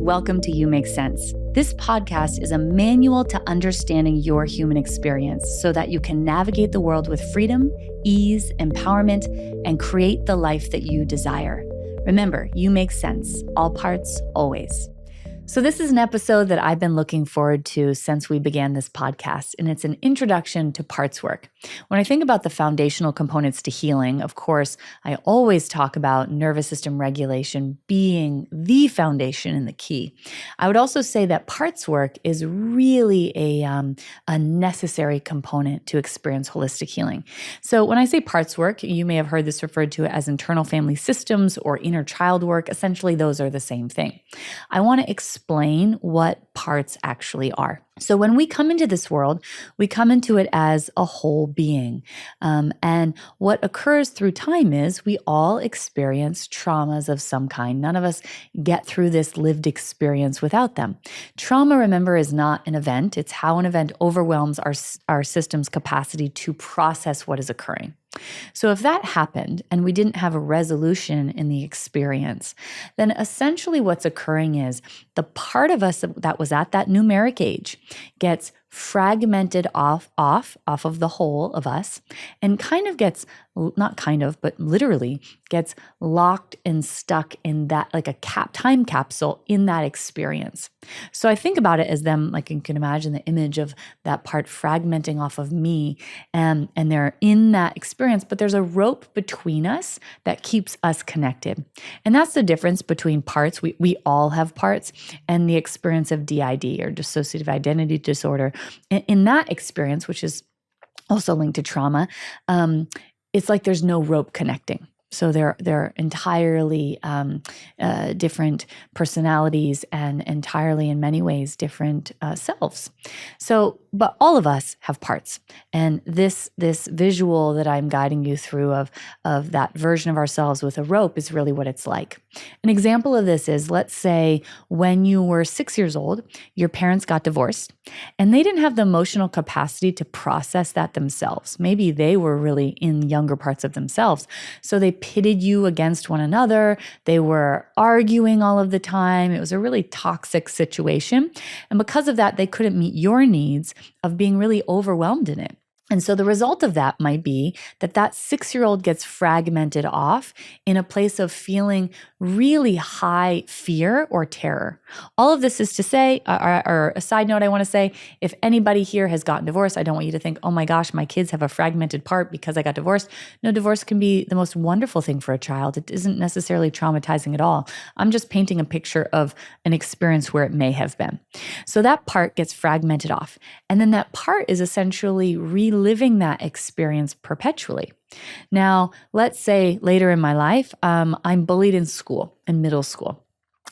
welcome to You Make Sense. This podcast is a manual to understanding your human experience so that you can navigate the world with freedom, ease, empowerment, and create the life that you desire. Remember, you make sense, all parts, always. So this is an episode that I've been looking forward to since we began this podcast, and it's an introduction to parts work. When I think about the foundational components to healing, of course, I always talk about nervous system regulation being the foundation and the key. I would also say that parts work is really a necessary component to experience holistic healing. So when I say parts work, you may have heard this referred to as internal family systems or inner child work. Essentially, those are the same thing. I want to explain what parts actually are. So when we come into this world, we come into it as a whole being. And what occurs through time is we all experience traumas of some kind. None of us get through this lived experience without them. Trauma, remember, is not an event. It's how an event overwhelms our system's capacity to process what is occurring. So if that happened and we didn't have a resolution in the experience, then essentially what's occurring is the part of us that was at that numeric age gets fragmented off of the whole of us and kind of gets, not kind of, but literally gets locked and stuck in that, like a time capsule in that experience. So I think about it as them, like you can imagine the image of that part fragmenting off of me and they're in that experience, but there's a rope between us that keeps us connected. And that's the difference between parts. We all have parts, and the experience of DID or dissociative identity disorder. In that experience, which is also linked to trauma, it's like there's no rope connecting. So they're entirely different personalities and entirely, in many ways, different selves. So, but all of us have parts, and this visual that I'm guiding you through of that version of ourselves with a rope is really what it's like. An example of this is, let's say when you were 6 years old, your parents got divorced, and they didn't have the emotional capacity to process that themselves. Maybe they were really in younger parts of themselves, so they pitted you against one another. They were arguing all of the time. It was a really toxic situation. And because of that, they couldn't meet your needs of being really overwhelmed in it. And so the result of that might be that 6-year-old gets fragmented off in a place of feeling really high fear or terror. All of this is to say, or a side note I want to say, if anybody here has gotten divorced, I don't want you to think, oh my gosh, my kids have a fragmented part because I got divorced. No, divorce can be the most wonderful thing for a child. It isn't necessarily traumatizing at all. I'm just painting a picture of an experience where it may have been. So that part gets fragmented off. And then that part is essentially reliving that experience perpetually. Now, let's say later in my life, I'm bullied in school, in middle school.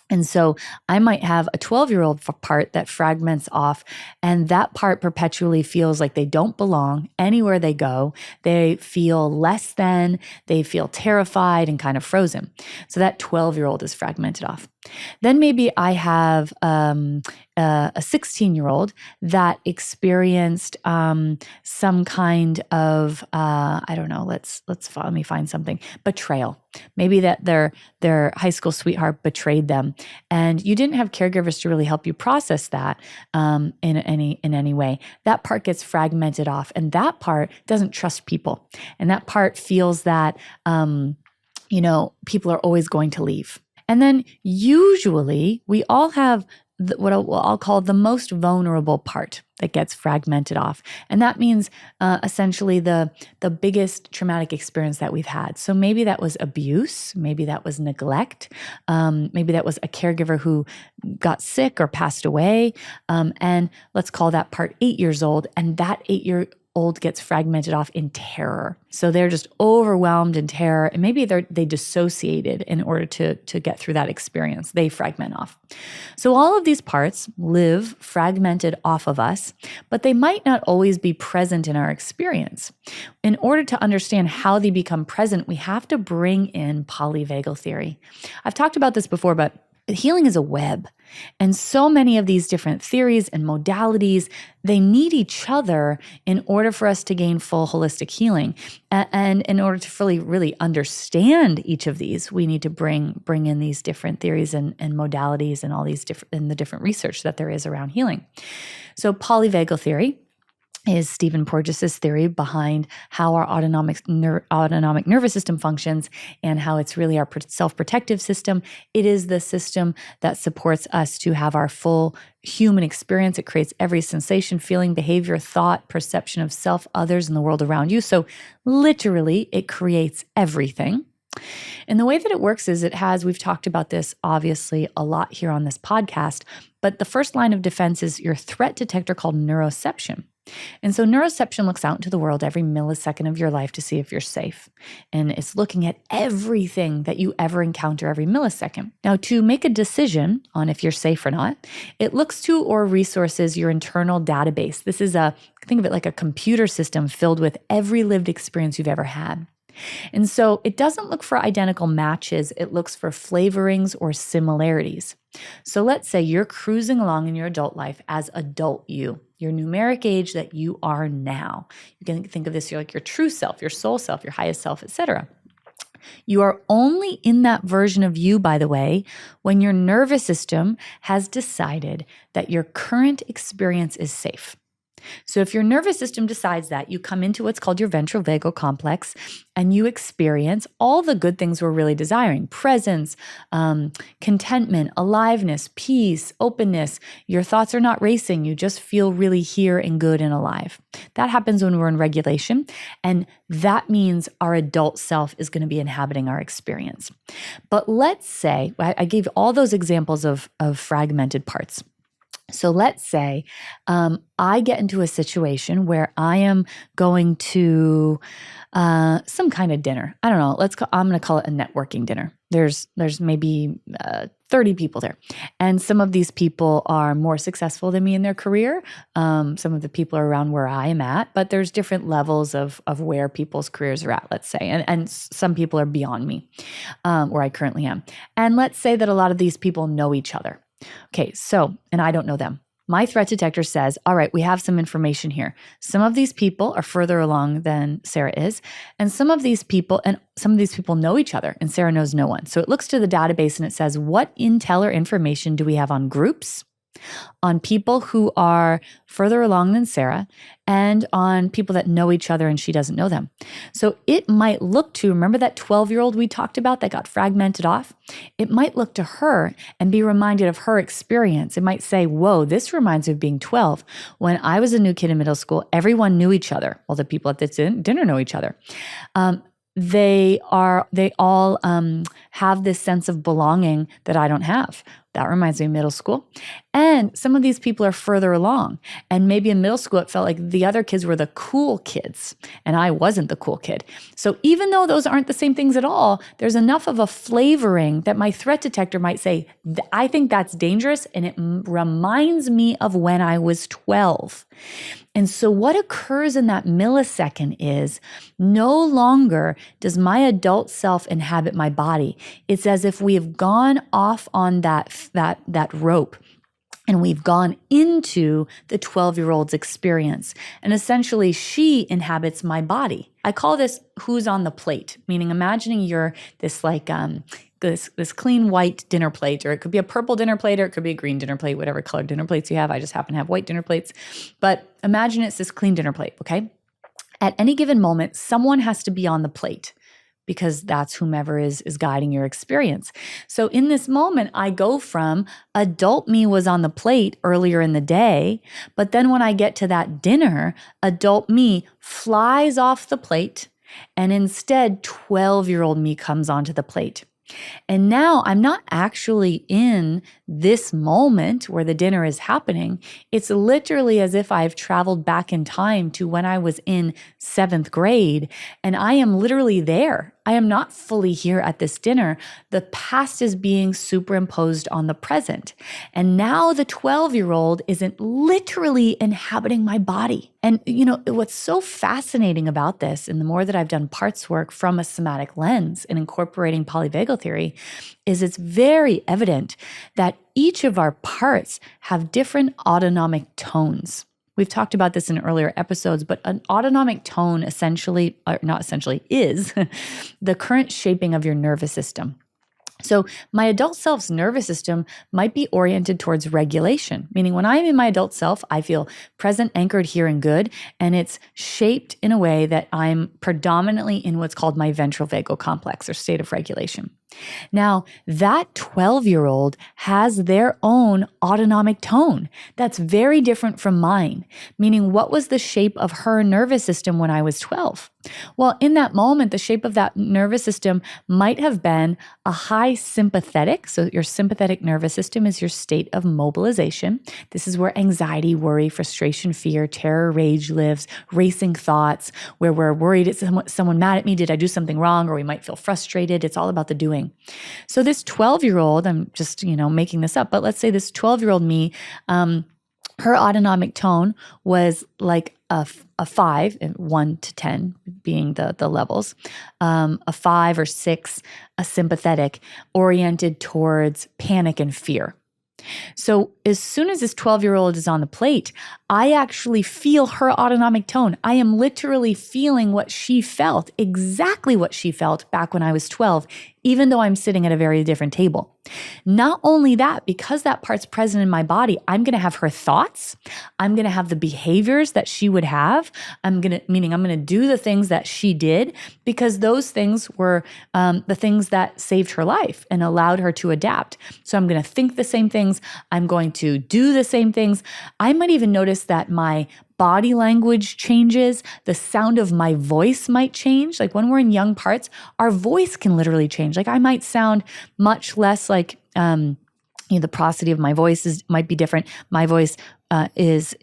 And so I might have a 12-year-old part that fragments off, and that part perpetually feels like they don't belong anywhere they go. They feel less than, they feel terrified and kind of frozen. So that 12-year-old is fragmented off. Then maybe I have a 16-year-old that experienced some kind of I don't know. Let me find something. Betrayal. Maybe that their high school sweetheart betrayed them, and you didn't have caregivers to really help you process that in any way. That part gets fragmented off, and that part doesn't trust people, and that part feels that people are always going to leave. And then usually we all have what I'll call the most vulnerable part that gets fragmented off. And that means essentially the biggest traumatic experience that we've had. So maybe that was abuse, maybe that was neglect, maybe that was a caregiver who got sick or passed away. And let's call that part 8 years old. And that 8-year-old gets fragmented off in terror. So they're just overwhelmed in terror, and maybe they dissociated in order to get through that experience. They fragment off. So all of these parts live fragmented off of us, but they might not always be present in our experience. In order to understand how they become present, we have to bring in polyvagal theory. I've talked about this before, but Healing is a web. And so many of these different theories and modalities, they need each other in order for us to gain full holistic healing. And in order to fully really understand each of these, we need to bring in these different theories and modalities and all these the different research that there is around healing. So polyvagal theory is Stephen Porges' theory behind how our autonomic nervous system functions and how it's really our self-protective system. It is the system that supports us to have our full human experience. It creates every sensation, feeling, behavior, thought, perception of self, others, and the world around you. So literally, it creates everything. And the way that it works is we've talked about this obviously a lot here on this podcast, but the first line of defense is your threat detector called neuroception. And so neuroception looks out into the world every millisecond of your life to see if you're safe. And it's looking at everything that you ever encounter every millisecond. Now, to make a decision on if you're safe or not, it looks to or resources your internal database. This is think of it like a computer system filled with every lived experience you've ever had. And so it doesn't look for identical matches, it looks for flavorings or similarities. So let's say you're cruising along in your adult life as adult you, your numeric age that you are now. You can think of this, you're like your true self, your soul self, your highest self, etc. You are only in that version of you, by the way, when your nervous system has decided that your current experience is safe. So if your nervous system decides that, you come into what's called your ventral vagal complex and you experience all the good things we're really desiring: presence, contentment, aliveness, peace, openness. Your thoughts are not racing. You just feel really here and good and alive. That happens when we're in regulation. And that means our adult self is going to be inhabiting our experience. But let's say, I gave all those examples of fragmented parts. So let's say I get into a situation where I am going to some kind of dinner. I don't know. I'm going to call it a networking dinner. There's maybe 30 people there. And some of these people are more successful than me in their career. Some of the people are around where I am at, but there's different levels of where people's careers are at, let's say. And some people are beyond me, where I currently am. And let's say that a lot of these people know each other. Okay, so, and I don't know them. My threat detector says, all right, we have some information here. Some of these people are further along than Sarah is, and some of these people know each other, and Sarah knows no one. So it looks to the database and it says, what intel or information do we have on groups, on people who are further along than Sarah, and on people that know each other and she doesn't know them. So it might look to, remember that 12-year-old we talked about that got fragmented off? It might look to her and be reminded of her experience. It might say, whoa, this reminds me of being 12. When I was a new kid in middle school, everyone knew each other. Well, the people at the dinner know each other. They all have this sense of belonging that I don't have. That reminds me of middle school. And some of these people are further along. And maybe in middle school, it felt like the other kids were the cool kids and I wasn't the cool kid. So even though those aren't the same things at all, there's enough of a flavoring that my threat detector might say, I think that's dangerous. And it reminds me of when I was 12. And so what occurs in that millisecond is no longer does my adult self inhabit my body. It's as if we have gone off on that rope and we've gone into the 12-year-old's experience. And essentially she inhabits my body. I call this who's on the plate, meaning imagining you're this like this clean white dinner plate, or it could be a purple dinner plate, or it could be a green dinner plate, whatever color dinner plates you have. I just happen to have white dinner plates. But imagine it's this clean dinner plate, okay? At any given moment, someone has to be on the plate because that's whomever is guiding your experience. So in this moment, I go from adult me was on the plate earlier in the day, but then when I get to that dinner, adult me flies off the plate, and instead 12-year-old me comes onto the plate. And now I'm not actually in this moment where the dinner is happening. It's literally as if I've traveled back in time to when I was in 7th grade, and I am literally there. I am not fully here at this dinner. The past is being superimposed on the present. And now the 12-year-old isn't literally inhabiting my body. And you know, what's so fascinating about this, and the more that I've done parts work from a somatic lens and incorporating polyvagal theory, is it's very evident that each of our parts have different autonomic tones. We've talked about this in earlier episodes, but an autonomic tone essentially, or not essentially, is the current shaping of your nervous system. So my adult self's nervous system might be oriented towards regulation, meaning when I'm in my adult self, I feel present, anchored, here, and good, and it's shaped in a way that I'm predominantly in what's called my ventral vagal complex, or state of regulation. Now, that 12-year-old has their own autonomic tone that's very different from mine, meaning what was the shape of her nervous system when I was 12? Well, in that moment, the shape of that nervous system might have been a high sympathetic. So your sympathetic nervous system is your state of mobilization. This is where anxiety, worry, frustration, fear, terror, rage lives, racing thoughts, where we're worried it's someone mad at me, did I do something wrong? Or we might feel frustrated. It's all about the doing. So this 12-year-old, I'm just, making this up, but let's say this 12-year-old me, her autonomic tone was like a 5, 1 to 10 being the levels, a 5 or 6, a sympathetic, oriented towards panic and fear. So as soon as this 12-year-old is on the plate, I actually feel her autonomic tone. I am literally feeling what she felt, exactly what she felt back when I was 12, even though I'm sitting at a very different table. Not only that, because that part's present in my body, I'm going to have her thoughts. I'm going to have the behaviors that she would have. I'm going to do the things that she did, because those things were the things that saved her life and allowed her to adapt. So I'm going to think the same things. I'm going to do the same things. I might even notice that my body language changes. The sound of my voice might change. Like when we're in young parts, our voice can literally change. Like I might sound much less like, the prosody of my voice might be different. My voice is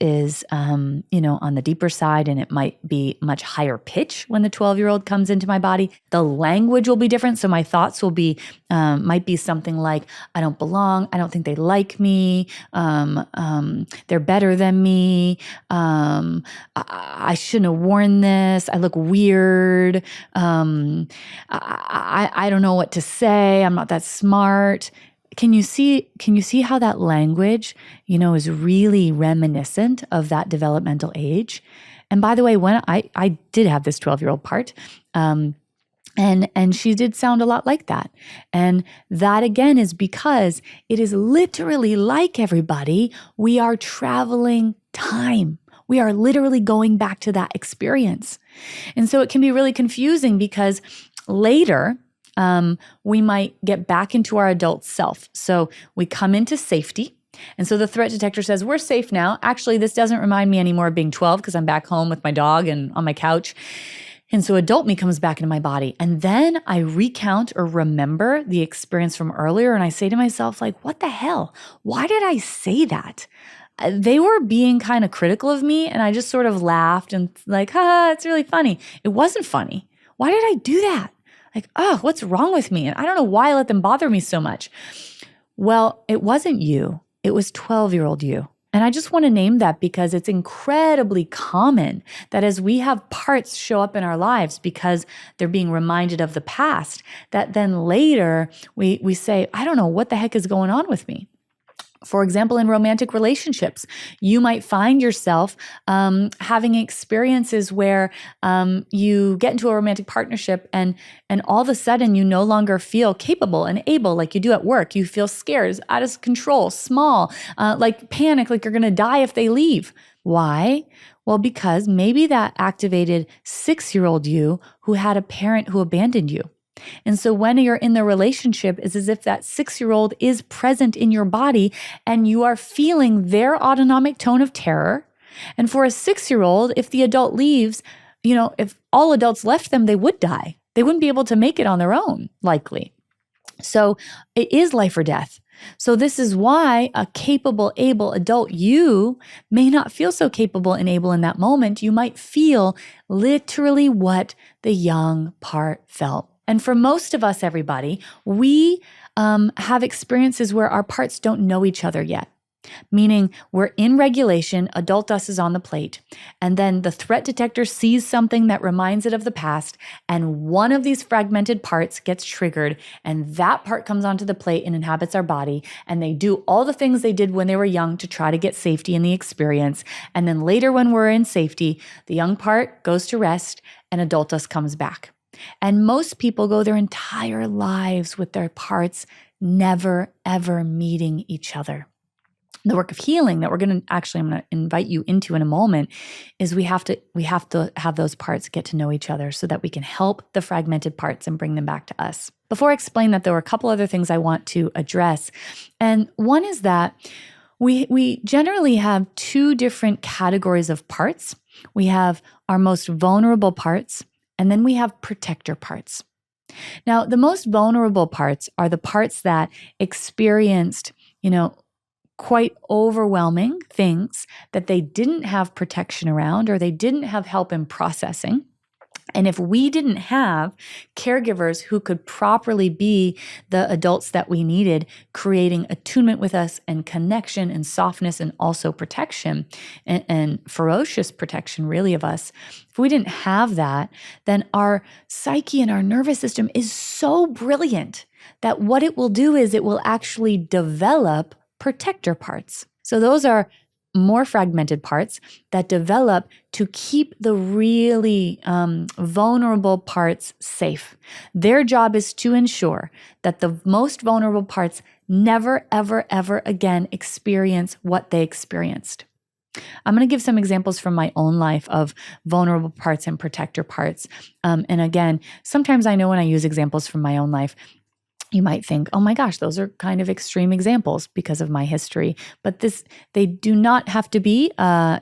on the deeper side, and it might be much higher pitch when the 12-year-old comes into my body. The language will be different. So my thoughts will be, might be something like, I don't belong. I don't think they like me. They're better than me. I shouldn't have worn this. I look weird. I don't know what to say. I'm not that smart. Can you see how that language, is really reminiscent of that developmental age? And by the way, when I did have this 12-year-old part, and she did sound a lot like that. And that again is because it is literally like everybody, we are traveling time. We are literally going back to that experience. And so it can be really confusing because later, we might get back into our adult self. So we come into safety. And so the threat detector says, we're safe now. Actually, this doesn't remind me anymore of being 12 because I'm back home with my dog and on my couch. And so adult me comes back into my body. And then I recount or remember the experience from earlier. And I say to myself, like, what the hell? Why did I say that? They were being kind of critical of me. And I just sort of laughed and like, it's really funny. It wasn't funny. Why did I do that? Like, what's wrong with me? And I don't know why I let them bother me so much. Well, it wasn't you. It was 12-year-old you. And I just want to name that because it's incredibly common that as we have parts show up in our lives because they're being reminded of the past, that then later we say, I don't know what the heck is going on with me. For example, in romantic relationships, you might find yourself having experiences where you get into a romantic partnership and all of a sudden you no longer feel capable and able like you do at work. You feel scared, out of control, small, like panic, like you're going to die if they leave. Why? Well, because maybe that activated 6-year-old you who had a parent who abandoned you. And so when you're in the relationship, it's as if that 6-year-old is present in your body and you are feeling their autonomic tone of terror. And for a 6-year-old, if the adult leaves, if all adults left them, they would die. They wouldn't be able to make it on their own, likely. So it is life or death. So this is why a capable, able adult you may not feel so capable and able in that moment. You might feel literally what the young part felt. And for most of us, everybody, we have experiences where our parts don't know each other yet. meaning we're in regulation, adult us is on the plate, and then the threat detector sees something that reminds it of the past, and one of these fragmented parts gets triggered, and that part comes onto the plate and inhabits our body, and they do all the things they did when they were young to try to get safety in the experience, and then later when we're in safety, the young part goes to rest, and adult us comes back. And most people go their entire lives with their parts never, ever meeting each other. The work of healing that I'm going to invite you into in a moment is we have to have those parts get to know each other so that we can help the fragmented parts and bring them back to us. Before I explain that, there were a couple other things I want to address. And one is that we generally have two different categories of parts. We have our most vulnerable parts, and then we have protector parts. Now, the most vulnerable parts are the parts that experienced, quite overwhelming things that they didn't have protection around or they didn't have help in processing. And if we didn't have caregivers who could properly be the adults that we needed, creating attunement with us and connection and softness and also protection and ferocious protection really of us, if we didn't have that, then our psyche and our nervous system is so brilliant that what it will do is it will actually develop protector parts. So those are more fragmented parts that develop to keep the really vulnerable parts safe. Their job is to ensure that the most vulnerable parts never, ever, ever again experience what they experienced. I'm going to give some examples from my own life of vulnerable parts and protector parts. And again, sometimes I know when I use examples from my own life, you might think, oh my gosh, those are kind of extreme examples because of my history. But they do not have to be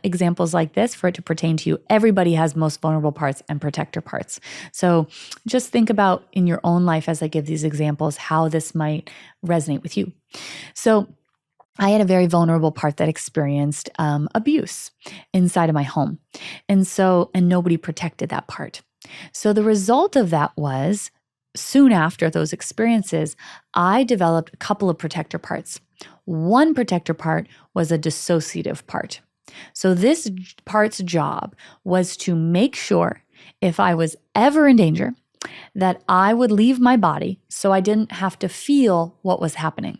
examples like this for it to pertain to you. Everybody has most vulnerable parts and protector parts. So just think about in your own life as I give these examples, how this might resonate with you. So I had a very vulnerable part that experienced abuse inside of my home. And nobody protected that part. So the result of that was, soon after those experiences, I developed a couple of protector parts. One protector part was a dissociative part. So this part's job was to make sure if I was ever in danger, that I would leave my body so I didn't have to feel what was happening.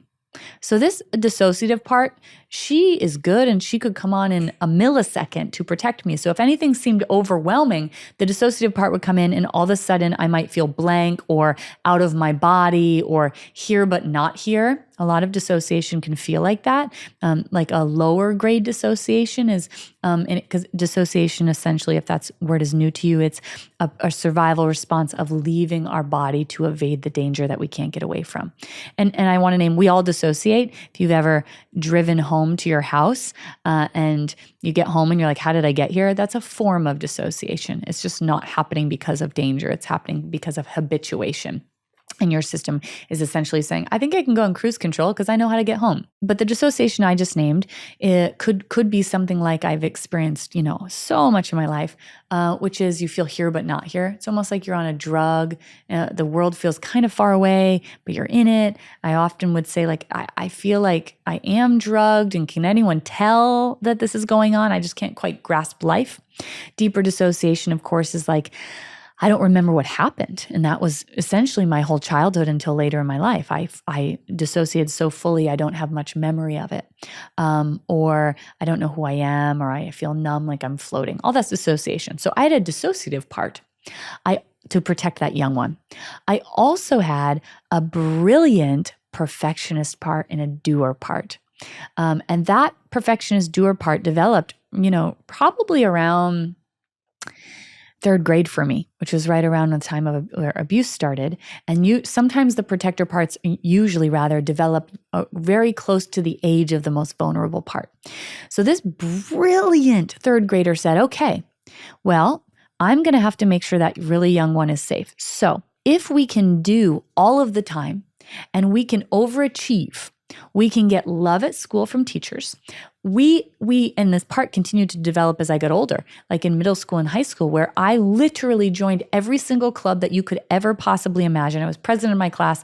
So this dissociative part, she is good and she could come on in a millisecond to protect me. So if anything seemed overwhelming, the dissociative part would come in and all of a sudden I might feel blank or out of my body or here but not here. A lot of dissociation can feel like that. Like a lower grade dissociation is, because dissociation essentially, if that word is new to you, it's a survival response of leaving our body to evade the danger that we can't get away from. And I want to name, we all dissociate. If you've ever driven home to your house and you get home and you're like, how did I get here? That's a form of dissociation. It's just not happening because of danger. It's happening because of habituation. And your system is essentially saying, I think I can go in cruise control because I know how to get home. But the dissociation I just named, it could be something like I've experienced, so much in my life, which is you feel here but not here. It's almost like you're on a drug. The world feels kind of far away, but you're in it. I often would say I feel like I am drugged, and can anyone tell that this is going on? I just can't quite grasp life. Deeper dissociation, of course, is like, I don't remember what happened. And that was essentially my whole childhood until later in my life. I dissociated so fully, I don't have much memory of it. Or I don't know who I am, or I feel numb, like I'm floating. All that's dissociation. So I had a dissociative part to protect that young one. I also had a brilliant perfectionist part and a doer part. And that perfectionist doer part developed, probably around third grade for me, which was right around the time where abuse started. And sometimes the protector parts usually rather develop very close to the age of the most vulnerable part. So this brilliant third grader said, okay, well, I'm going to have to make sure that really young one is safe. So if we can do all of the time and we can overachieve, we can get love at school from teachers. And this part continued to develop as I got older, like in middle school and high school, where I literally joined every single club that you could ever possibly imagine. I was president of my class,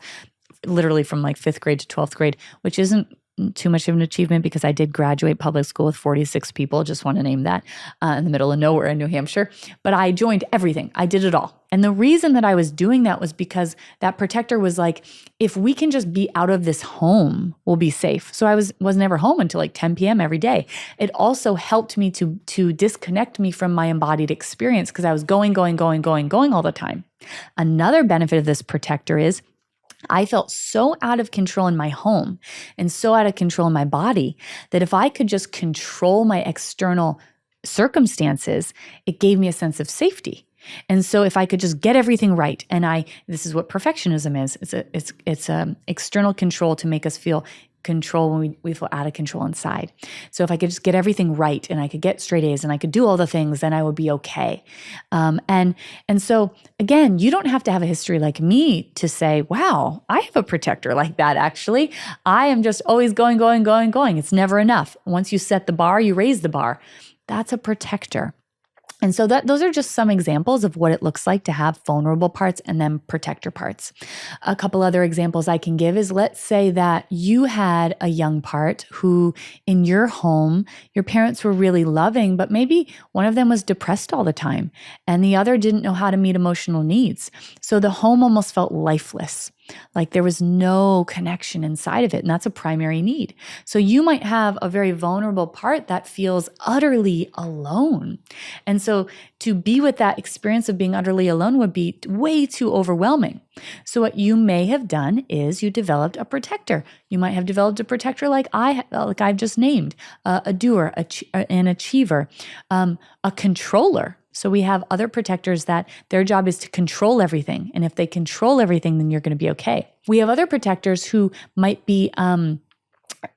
literally from like 5th grade to 12th grade, which isn't too much of an achievement because I did graduate public school with 46 people, just want to name that, in the middle of nowhere in New Hampshire. But I joined everything. I did it all. And the reason that I was doing that was because that protector was like, if we can just be out of this home, we'll be safe. So I was never home until like 10 p.m. every day. It also helped me to disconnect me from my embodied experience because I was going all the time. Another benefit of this protector is I felt so out of control in my home and so out of control in my body that if I could just control my external circumstances, it gave me a sense of safety. And so if I could just get everything right, and this is what perfectionism is. It's external control to make us feel control when we feel out of control inside. So if I could just get everything right and I could get straight A's and I could do all the things, then I would be okay. And so again, you don't have to have a history like me to say, wow, I have a protector like that. Actually, I am just always going. It's never enough. Once you set the bar, you raise the bar. That's a protector. And so those are just some examples of what it looks like to have vulnerable parts and then protector parts. A couple other examples I can give is, let's say that you had a young part who in your home, your parents were really loving, but maybe one of them was depressed all the time and the other didn't know how to meet emotional needs. So the home almost felt lifeless. Like there was no connection inside of it. And that's a primary need. So you might have a very vulnerable part that feels utterly alone. And so to be with that experience of being utterly alone would be way too overwhelming. So what you may have done is you developed a protector. You might have developed a protector like I've just named, a doer, an achiever, a controller. So we have other protectors that their job is to control everything. And if they control everything, then you're going to be okay. We have other protectors who might be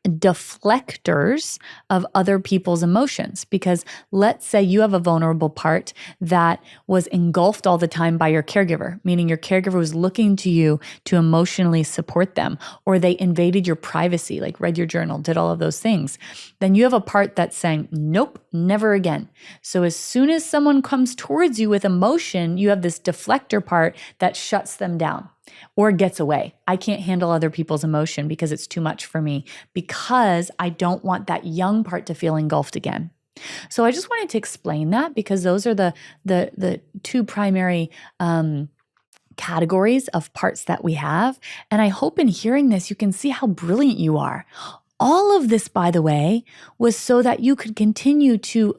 deflectors of other people's emotions, because let's say you have a vulnerable part that was engulfed all the time by your caregiver, meaning your caregiver was looking to you to emotionally support them, or they invaded your privacy, like read your journal, did all of those things. Then you have a part that's saying, nope, never again. So as soon as someone comes towards you with emotion, you have this deflector part that shuts them down or gets away. I can't handle other people's emotion because it's too much for me, because I don't want that young part to feel engulfed again. So I just wanted to explain that, because those are the two primary categories of parts that we have. And I hope in hearing this, you can see how brilliant you are. All of this, by the way, was so that you could continue to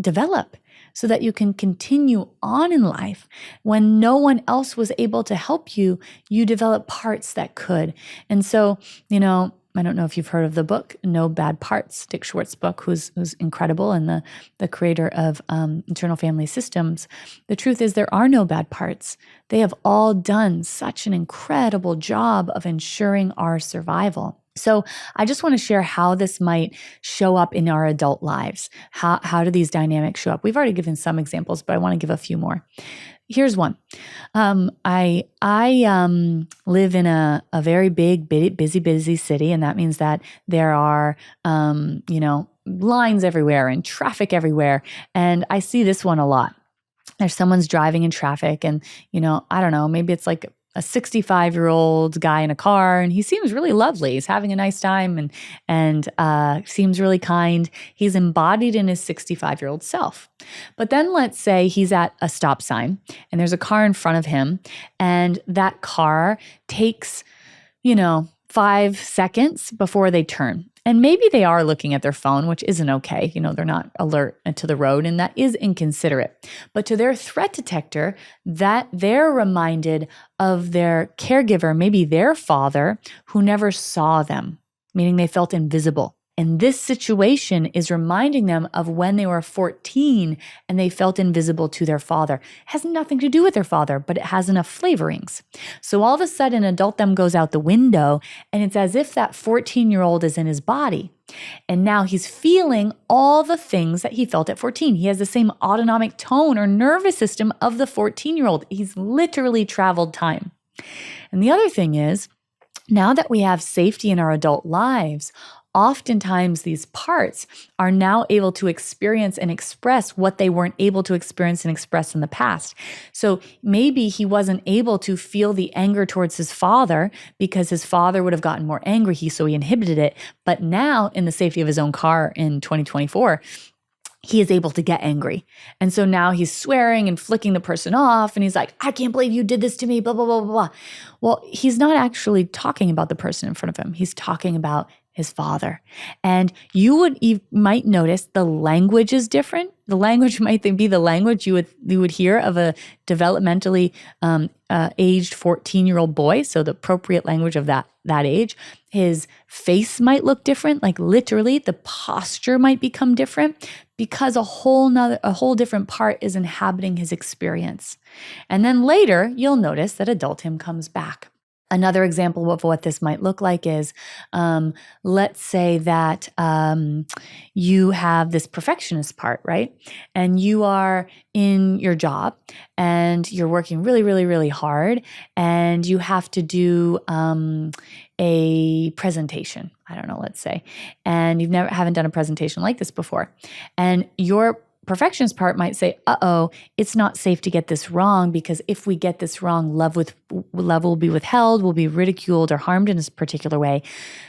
develop, so that you can continue on in life. When no one else was able to help you, you develop parts that could. And so, I don't know if you've heard of the book, No Bad Parts, Dick Schwartz's book, who's incredible and the creator of Internal Family Systems. The truth is there are no bad parts. They have all done such an incredible job of ensuring our survival. So I just want to share how this might show up in our adult lives. How do these dynamics show up? We've already given some examples, but I want to give a few more. Here's one. I live in a very big, busy city, and that means that there are, lines everywhere and traffic everywhere. And I see this one a lot. There's someone's driving in traffic, and I don't know, maybe it's like a 65-year-old guy in a car, and he seems really lovely. He's having a nice time and seems really kind. He's embodied in his 65-year-old self. But then let's say he's at a stop sign and there's a car in front of him, and that car takes, 5 seconds before they turn. And maybe they are looking at their phone, which isn't okay. They're not alert to the road, and that is inconsiderate. But to their threat detector, that they're reminded of their caregiver, maybe their father, who never saw them, meaning they felt invisible. And this situation is reminding them of when they were 14 and they felt invisible to their father. It has nothing to do with their father, but it has enough flavorings. So all of a sudden, adult them goes out the window, and it's as if that 14-year-old is in his body. And now he's feeling all the things that he felt at 14. He has the same autonomic tone or nervous system of the 14-year-old. He's literally traveled time. And the other thing is, now that we have safety in our adult lives, oftentimes these parts are now able to experience and express what they weren't able to experience and express in the past. So maybe he wasn't able to feel the anger towards his father because his father would have gotten more angry, so he inhibited it. But now, in the safety of his own car in 2024, he is able to get angry. And so now he's swearing and flicking the person off. And he's like, I can't believe you did this to me, blah, blah, blah, blah, blah. Well, he's not actually talking about the person in front of him. He's talking about his father. And you might notice the language is different. The language might be the language you would hear of a developmentally aged 14-year-old boy, so the appropriate language of that age. His face might look different, like literally the posture might become different because a whole different part is inhabiting his experience. And then later, you'll notice that adult him comes back. Another example of what this might look like is, let's say that you have this perfectionist part, right? And you are in your job and you're working really, really, really hard and you have to do a presentation, I don't know, let's say, and you haven't done a presentation like this before. And your perfectionist part might say, it's not safe to get this wrong because if we get this wrong, love will be withheld, will be ridiculed or harmed in this particular way.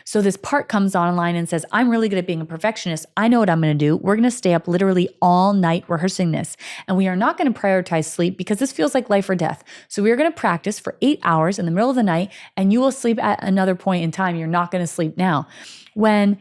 So this part comes online and says, I'm really good at being a perfectionist. I know what I'm going to do. We're going to stay up literally all night rehearsing this. And we are not going to prioritize sleep because this feels like life or death. So we are going to practice for 8 hours in the middle of the night and you will sleep at another point in time. You're not going to sleep now. When,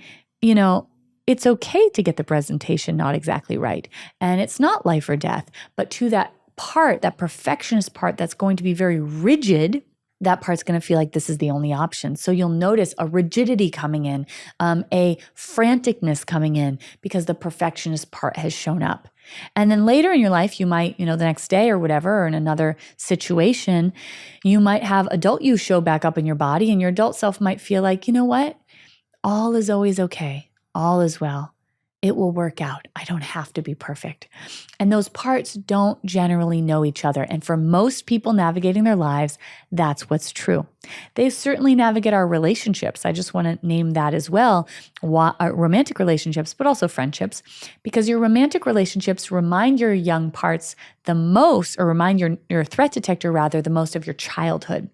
it's okay to get the presentation not exactly right. And it's not life or death. But to that part, that perfectionist part that's going to be very rigid, that part's going to feel like this is the only option. So you'll notice a rigidity coming in, a franticness coming in because the perfectionist part has shown up. And then later in your life, you might, the next day or whatever, or in another situation, you might have adult you show back up in your body and your adult self might feel like, you know what? All is always okay. All is well. It will work out. I don't have to be perfect. And those parts don't generally know each other. And for most people navigating their lives, that's what's true. They certainly navigate our relationships. I just want to name that as well, romantic relationships, but also friendships, because your romantic relationships remind your young parts the most, or remind your threat detector rather, the most of your childhood.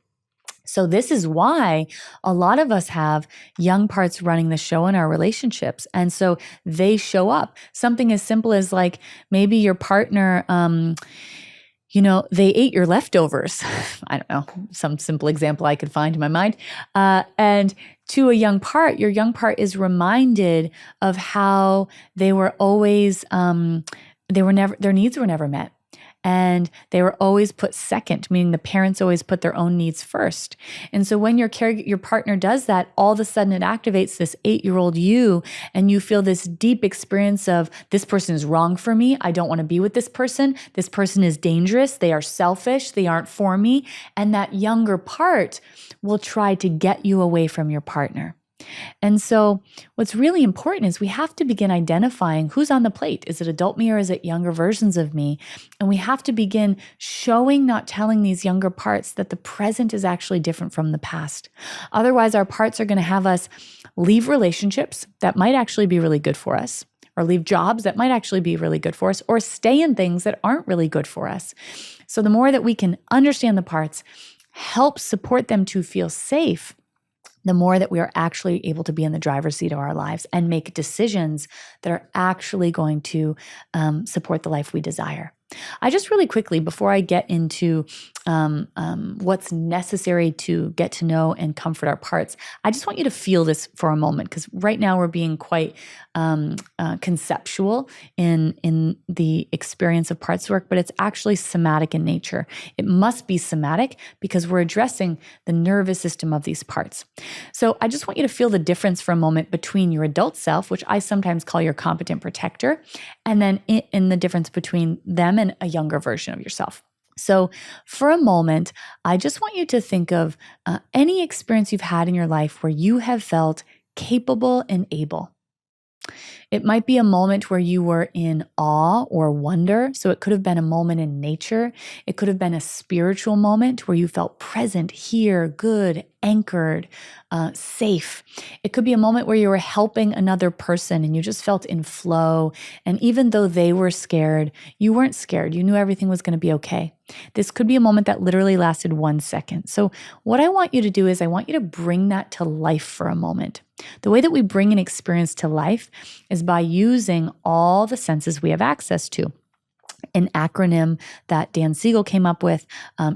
So this is why a lot of us have young parts running the show in our relationships. And so they show up. Something as simple as like maybe your partner, they ate your leftovers. I don't know, some simple example I could find in my mind. And to a young part, your young part is reminded of how they were always, their needs were never met. And they were always put second, meaning the parents always put their own needs first. And so when your partner does that, all of a sudden it activates this 8-year-old you, and you feel this deep experience of, this person is wrong for me. I don't want to be with this person. This person is dangerous. They are selfish. They aren't for me. And that younger part will try to get you away from your partner. And so what's really important is we have to begin identifying who's on the plate. Is it adult me or is it younger versions of me? And we have to begin showing, not telling these younger parts that the present is actually different from the past. Otherwise, our parts are going to have us leave relationships that might actually be really good for us, or leave jobs that might actually be really good for us, or stay in things that aren't really good for us. So the more that we can understand the parts, help support them to feel safe, the more that we are actually able to be in the driver's seat of our lives and make decisions that are actually going to support the life we desire. I just really quickly, before I get into what's necessary to get to know and comfort our parts, I just want you to feel this for a moment, because right now we're being quite conceptual in the experience of parts work, but it's actually somatic in nature. It must be somatic because we're addressing the nervous system of these parts. So I just want you to feel the difference for a moment between your adult self, which I sometimes call your competent protector, and then in the difference between them and a younger version of yourself. So for a moment, I just want you to think of any experience you've had in your life where you have felt capable and able. It might be a moment where you were in awe or wonder. So it could have been a moment in nature. It could have been a spiritual moment where you felt present, here, good, anchored, safe. It could be a moment where you were helping another person and you just felt in flow. And even though they were scared, you weren't scared. You knew everything was going to be okay. This could be a moment that literally lasted 1 second. So what I want you to do is I want you to bring that to life for a moment. The way that we bring an experience to life is by using all the senses we have access to. An acronym that Dan Siegel came up with.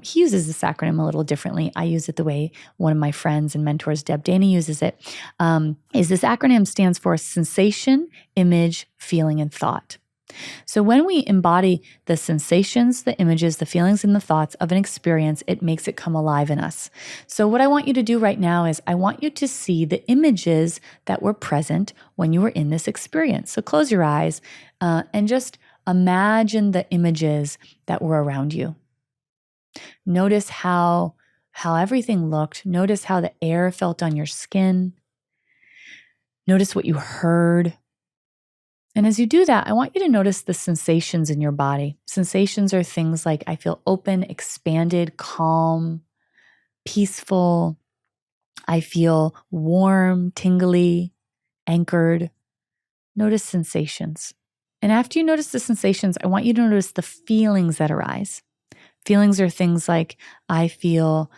He uses this acronym a little differently. I use it the way one of my friends and mentors, Deb Daney, uses it. Is this acronym stands for sensation, image, feeling, and thought. So when we embody the sensations, the images, the feelings, and the thoughts of an experience, it makes it come alive in us. So what I want you to do right now is I want you to see the images that were present when you were in this experience. So close your eyes and just imagine the images that were around you. Notice how everything looked. Notice how the air felt on your skin. Notice what you heard. And as you do that, I want you to notice the sensations in your body. Sensations are things like I feel open, expanded, calm, peaceful. I feel warm, tingly, anchored. Notice sensations. And after you notice the sensations, I want you to notice the feelings that arise. Feelings are things like I feel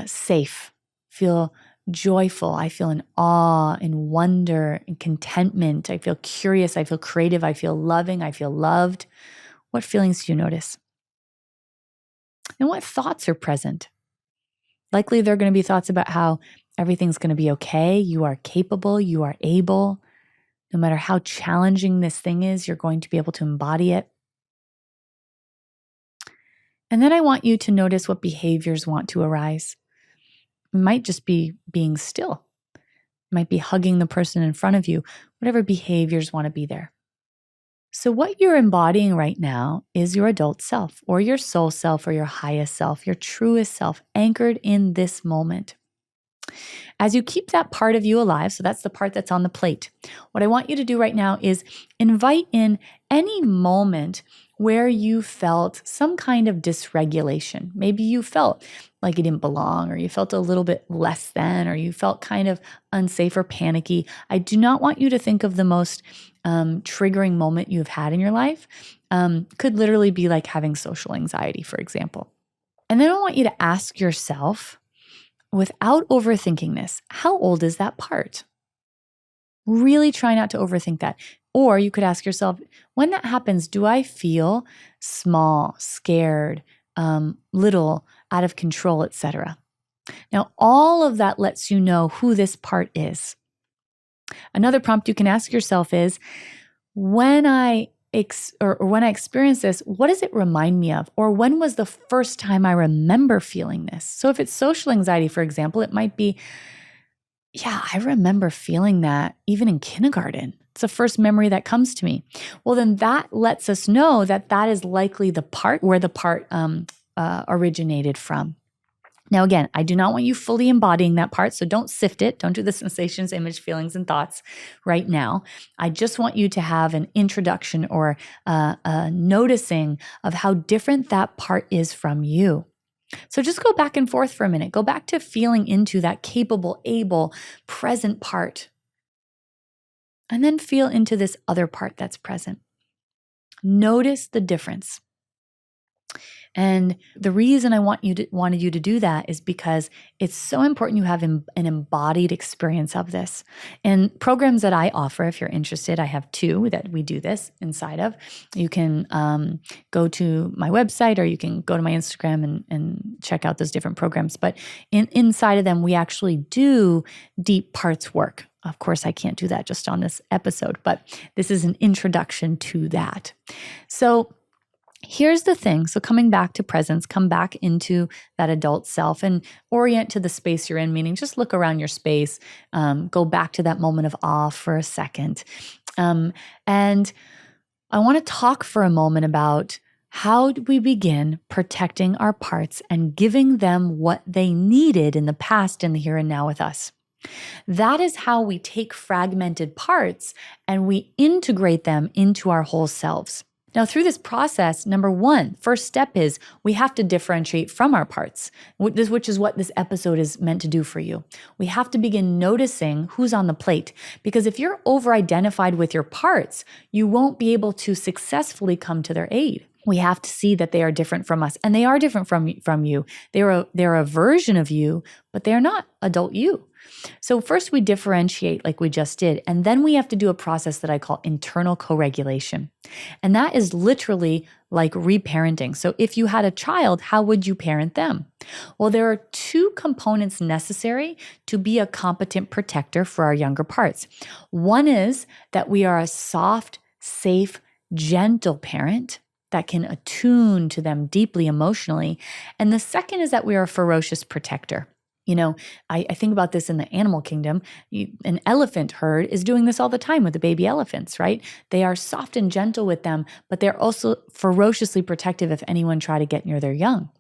safe, feel joyful, I feel in awe and wonder and contentment. I feel curious, I feel creative, I feel loving, I feel loved. What feelings do you notice? And what thoughts are present? Likely there are going to be thoughts about how everything's going to be okay, you are capable, you are able. No matter how challenging this thing is, you're going to be able to embody it. And then I want you to notice what behaviors want to arise. It might just be being still. It might be hugging the person in front of you, whatever behaviors want to be there. So what you're embodying right now is your adult self or your soul self or your highest self, your truest self, anchored in this moment. As you keep that part of you alive, so that's the part that's on the plate, what I want you to do right now is invite in any moment where you felt some kind of dysregulation. Maybe you felt like you didn't belong, or you felt a little bit less than, or you felt kind of unsafe or panicky. I do not want you to think of the most triggering moment you've had in your life. Could literally be like having social anxiety, for example. And then I want you to ask yourself, without overthinking this, how old is that part? Really try not to overthink that. Or you could ask yourself, when that happens, do I feel small, scared, little, out of control, etc.? Now, all of that lets you know who this part is. Another prompt you can ask yourself is, when I experience this, what does it remind me of? Or when was the first time I remember feeling this? So if it's social anxiety, for example, it might be, yeah, I remember feeling that even in kindergarten. It's the first memory that comes to me. Well, then that lets us know that that is likely the part where the part originated from. Now, again, I do not want you fully embodying that part, so don't sift it. Don't do the sensations, image, feelings, and thoughts right now. I just want you to have an introduction or a noticing of how different that part is from you. So just go back and forth for a minute. Go back to feeling into that capable, able, present part. And then feel into this other part that's present. Notice the difference. And the reason I wanted you to do that is because it's so important you have an embodied experience of this. And programs that I offer, if you're interested, I have 2 that we do this inside of. You can go to my website or you can go to my Instagram and check out those different programs. But inside of them, we actually do deep parts work. Of course, I can't do that just on this episode, but this is an introduction to that. So here's the thing. So coming back to presence, come back into that adult self and orient to the space you're in, meaning just look around your space, go back to that moment of awe for a second. And I want to talk for a moment about how do we begin protecting our parts and giving them what they needed in the past and the here and now with us. That is how we take fragmented parts and we integrate them into our whole selves. Now, through this process, number one, first step is we have to differentiate from our parts, which is what this episode is meant to do for you. We have to begin noticing who's on the plate, because if you're over-identified with your parts, you won't be able to successfully come to their aid. We have to see that they are different from us, and they are different from you. They're a version of you, but they're not adult you. So first we differentiate like we just did, and then we have to do a process that I call internal co-regulation. And that is literally like reparenting. So if you had a child, how would you parent them? Well, there are two components necessary to be a competent protector for our younger parts. One is that we are a soft, safe, gentle parent that can attune to them deeply emotionally. And the second is that we are a ferocious protector. You know, I think about this in the animal kingdom. An elephant herd is doing this all the time with the baby elephants, right? They are soft and gentle with them, but they're also ferociously protective if anyone try to get near their young.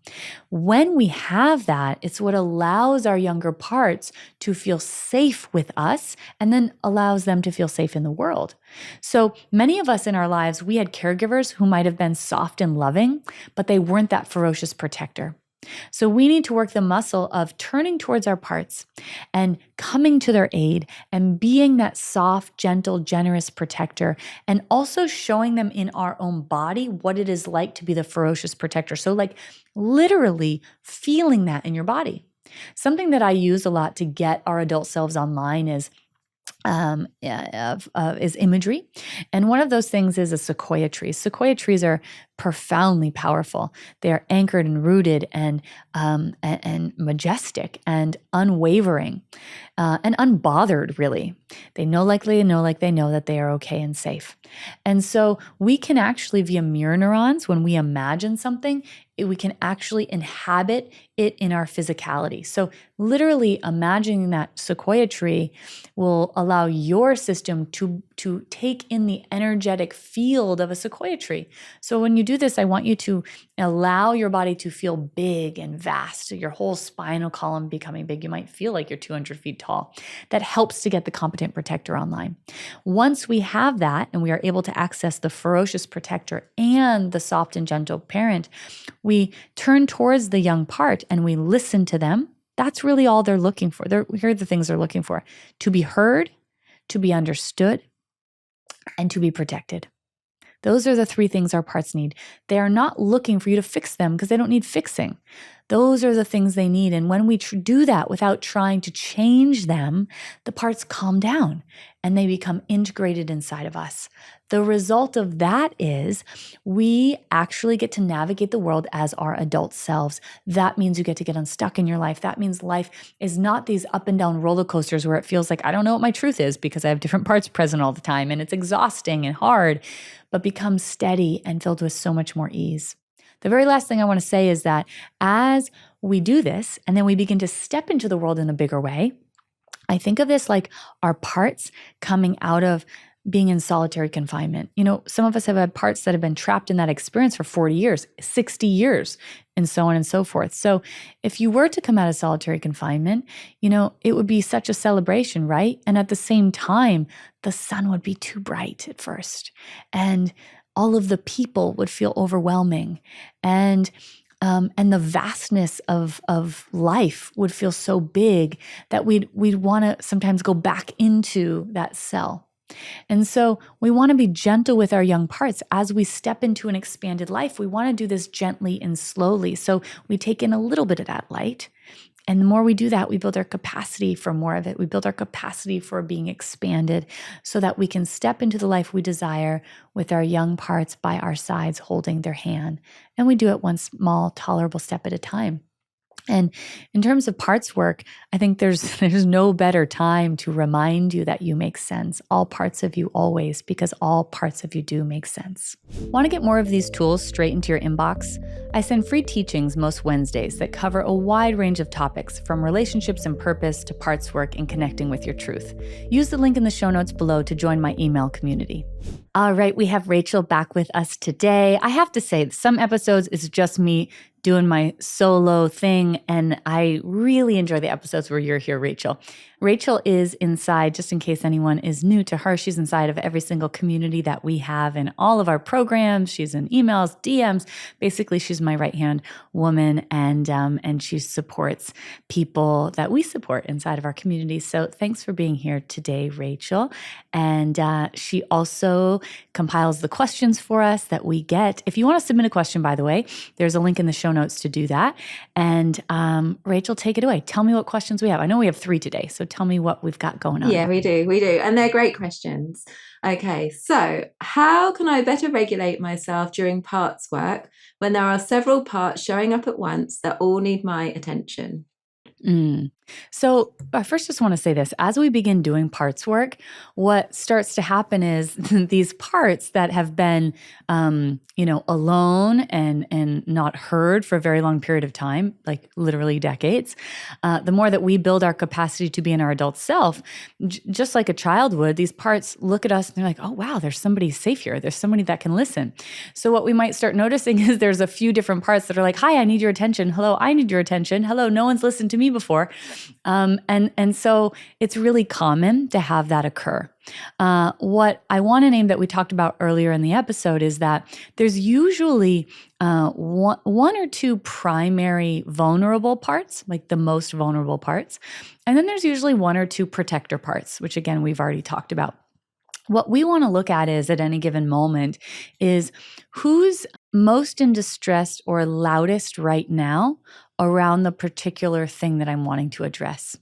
When we have that, it's what allows our younger parts to feel safe with us and then allows them to feel safe in the world. So many of us in our lives, we had caregivers who might have been soft and loving, but they weren't that ferocious protector. So we need to work the muscle of turning towards our parts and coming to their aid and being that soft, gentle, generous protector, and also showing them in our own body what it is like to be the ferocious protector. So like literally feeling that in your body. Something that I use a lot to get our adult selves online is imagery. And one of those things is a sequoia tree. Sequoia trees are profoundly powerful. They are anchored and rooted and majestic and unwavering and unbothered, really. They know like they know that they are okay and safe. And so we can actually, via mirror neurons, when we imagine something, we can actually inhabit it in our physicality. So literally imagining that sequoia tree will allow your system to take in the energetic field of a sequoia tree. So when you do this, I want you to allow your body to feel big and vast. So your whole spinal column becoming big. You might feel like you're 200 feet tall. That helps to get the competent protector online. Once we have that and we are able to access the ferocious protector and the soft and gentle parent, we turn towards the young part and we listen to them. That's really all they're looking for. Here are the things they're looking for: to be heard, to be understood, and to be protected. Those are the three things our parts need. They are not looking for you to fix them because they don't need fixing. Those are the things they need. And when we do that without trying to change them, the parts calm down and they become integrated inside of us. The result of that is we actually get to navigate the world as our adult selves. That means you get to get unstuck in your life. That means life is not these up and down roller coasters where it feels like I don't know what my truth is because I have different parts present all the time and it's exhausting and hard, but becomes steady and filled with so much more ease. The very last thing I want to say is that as we do this and then we begin to step into the world in a bigger way, I think of this like our parts coming out of being in solitary confinement. You know, some of us have had parts that have been trapped in that experience for 40 years, 60 years, and so on and so forth. So if you were to come out of solitary confinement, you know, it would be such a celebration, right? And at the same time, the sun would be too bright at first. And all of the people would feel overwhelming. And the vastness of life would feel so big that we'd want to sometimes go back into that cell. And so we want to be gentle with our young parts. As we step into an expanded life, we want to do this gently and slowly. So we take in a little bit of that light. And the more we do that, we build our capacity for more of it. We build our capacity for being expanded so that we can step into the life we desire with our young parts by our sides, holding their hand. And we do it one small, tolerable step at a time. And in terms of parts work, I think there's no better time to remind you that you make sense. All parts of you always, because all parts of you do make sense. Want to get more of these tools straight into your inbox? I send free teachings most Wednesdays that cover a wide range of topics, from relationships and purpose to parts work and connecting with your truth. Use the link in the show notes below to join my email community. All right, we have Rachel back with us today. I have to say, some episodes is just me doing my solo thing, and I really enjoy the episodes where you're here, Rachel. Rachel is inside, just in case anyone is new to her, she's inside of every single community that we have in all of our programs. She's in emails, DMs. Basically, she's my right-hand woman, and she supports people that we support inside of our community. So thanks for being here today, Rachel. And she also compiles the questions for us that we get. If you want to submit a question, by the way, there's a link in the show notes to do that. And Rachel, take it away. Tell me what questions we have. I know we have 3 today, so tell me what we've got going on. Yeah, we do. And they're great questions. Okay, so how can I better regulate myself during parts work when there are several parts showing up at once that all need my attention? So I first just want to say this. As we begin doing parts work, what starts to happen is these parts that have been, alone and not heard for a very long period of time, like literally decades, the more that we build our capacity to be in our adult self, just like a child would, these parts look at us and they're like, oh, wow, there's somebody safe here. There's somebody that can listen. So what we might start noticing is there's a few different parts that are like, hi, I need your attention. Hello, I need your attention. Hello, no one's listened to me before. And so it's really common to have that occur. What I want to name that we talked about earlier in the episode is that there's usually one or 2 primary vulnerable parts, like the most vulnerable parts. And then there's usually 1 or 2 protector parts, which again, we've already talked about. What we want to look at is at any given moment is who's most in distress or loudest right now around the particular thing that I'm wanting to address.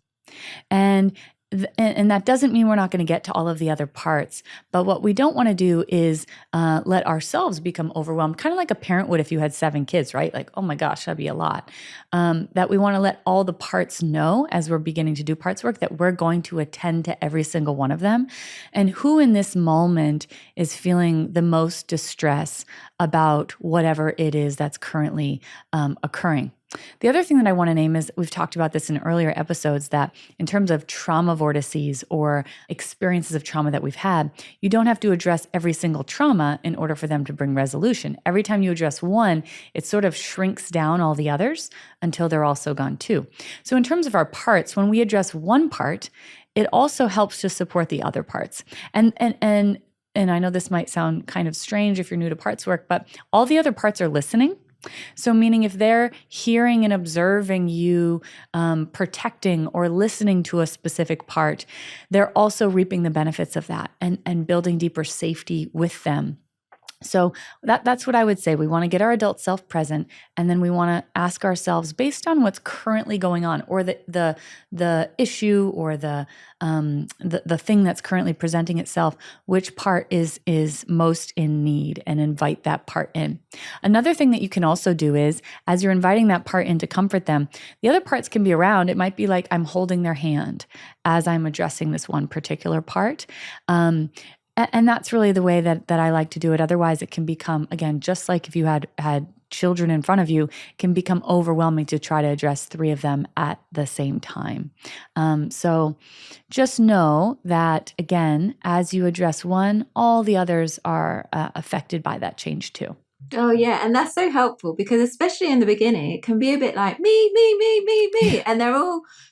And that doesn't mean we're not going to get to all of the other parts. But what we don't want to do is let ourselves become overwhelmed, kind of like a parent would if you had 7 kids, right? Like, oh my gosh, that'd be a lot. That we want to let all the parts know as we're beginning to do parts work that we're going to attend to every single one of them. And who in this moment is feeling the most distress about whatever it is that's currently occurring. The other thing that I want to name is, we've talked about this in earlier episodes, that in terms of trauma vortices or experiences of trauma that we've had, you don't have to address every single trauma in order for them to bring resolution. Every time you address one, it sort of shrinks down all the others until they're also gone too. So in terms of our parts, when we address one part, it also helps to support the other parts. And I know this might sound kind of strange if you're new to parts work, but all the other parts are listening. So meaning if they're hearing and observing you protecting or listening to a specific part, they're also reaping the benefits of that and building deeper safety with them. So that's what I would say. We want to get our adult self present, and then we want to ask ourselves, based on what's currently going on, or the issue, or the thing that's currently presenting itself, which part is most in need, and invite that part in. Another thing that you can also do is, as you're inviting that part in to comfort them, the other parts can be around. It might be like I'm holding their hand as I'm addressing this one particular part. And that's really the way that I like to do it. Otherwise, it can become, again, just like if you had children in front of you, can become overwhelming to try to address 3 of them at the same time. So just know that, again, as you address one, all the others are affected by that change too. Oh, yeah. And that's so helpful, because especially in the beginning, it can be a bit like me. And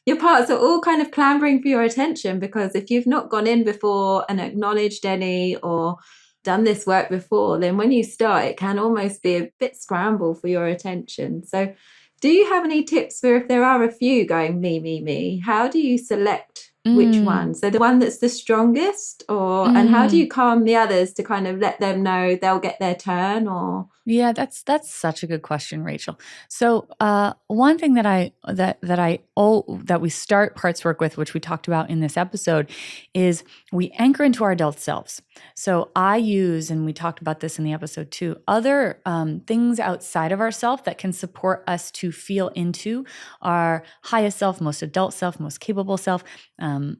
your parts are all kind of clamoring for your attention, because if you've not gone in before and acknowledged any or done this work before, then when you start, it can almost be a bit scramble for your attention. So do you have any tips for if there are a few going me? How do you select which one? So the one that's the strongest, and how do you calm the others to kind of let them know they'll get their turn? Or Yeah, that's such a good question, Rachel. So one thing that we start parts work with, which we talked about in this episode, is we anchor into our adult selves. So I use, and we talked about this in the episode too, other things outside of ourself that can support us to feel into our highest self, most adult self, most capable self.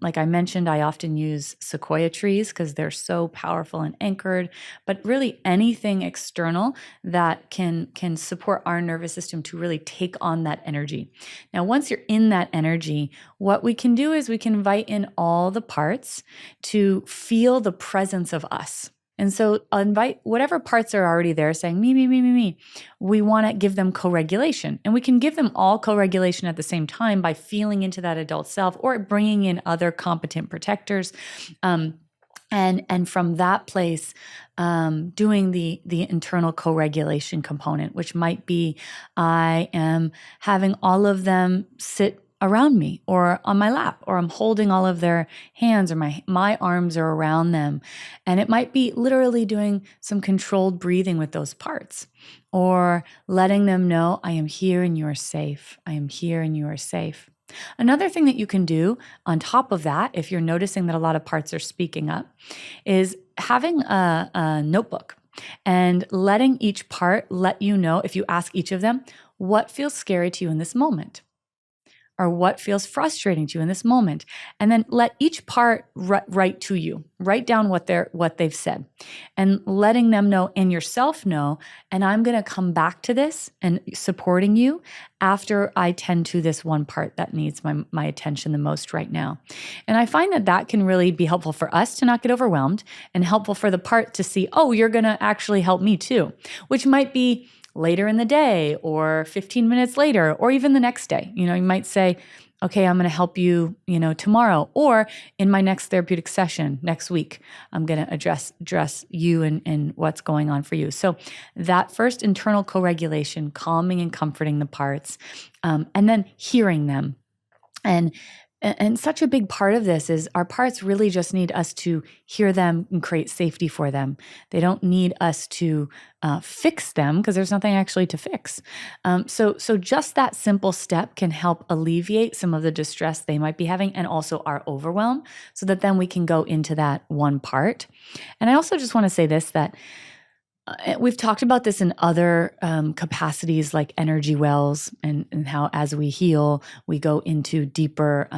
Like I mentioned, I often use sequoia trees because they're so powerful and anchored, but really anything external that can support our nervous system to really take on that energy. Now, once you're in that energy, what we can do is we can invite in all the parts to feel the presence of us. And so invite whatever parts are already there saying me, me, me, me, me. We want to give them co-regulation. And we can give them all co-regulation at the same time by feeling into that adult self or bringing in other competent protectors. And from that place, doing the internal co-regulation component, which might be I am having all of them sit around me or on my lap, or I'm holding all of their hands, or my arms are around them. And it might be literally doing some controlled breathing with those parts, or letting them know I am here and you are safe. I am here and you are safe. Another thing that you can do on top of that, if you're noticing that a lot of parts are speaking up, is having a notebook and letting each part let you know, if you ask each of them, what feels scary to you in this moment, or what feels frustrating to you in this moment. And then let each part write to you, write down what they've said, and letting them know and yourself know, and I'm going to come back to this and supporting you after I tend to this one part that needs my attention the most right now. And I find that can really be helpful for us to not get overwhelmed, and helpful for the part to see, oh, you're going to actually help me too, which might be later in the day, or 15 minutes later, or even the next day. You might say, okay, I'm going to help you, tomorrow, or in my next therapeutic session next week, I'm going to address you and what's going on for you. So that first internal co-regulation, calming and comforting the parts, and then hearing them. And such a big part of this is our parts really just need us to hear them and create safety for them. They don't need us to fix them, because there's nothing actually to fix. So just that simple step can help alleviate some of the distress they might be having, and also our overwhelm, so that then we can go into that one part. And I also just want to say this, that we've talked about this in other capacities, like energy wells, and how as we heal, we go into deeper,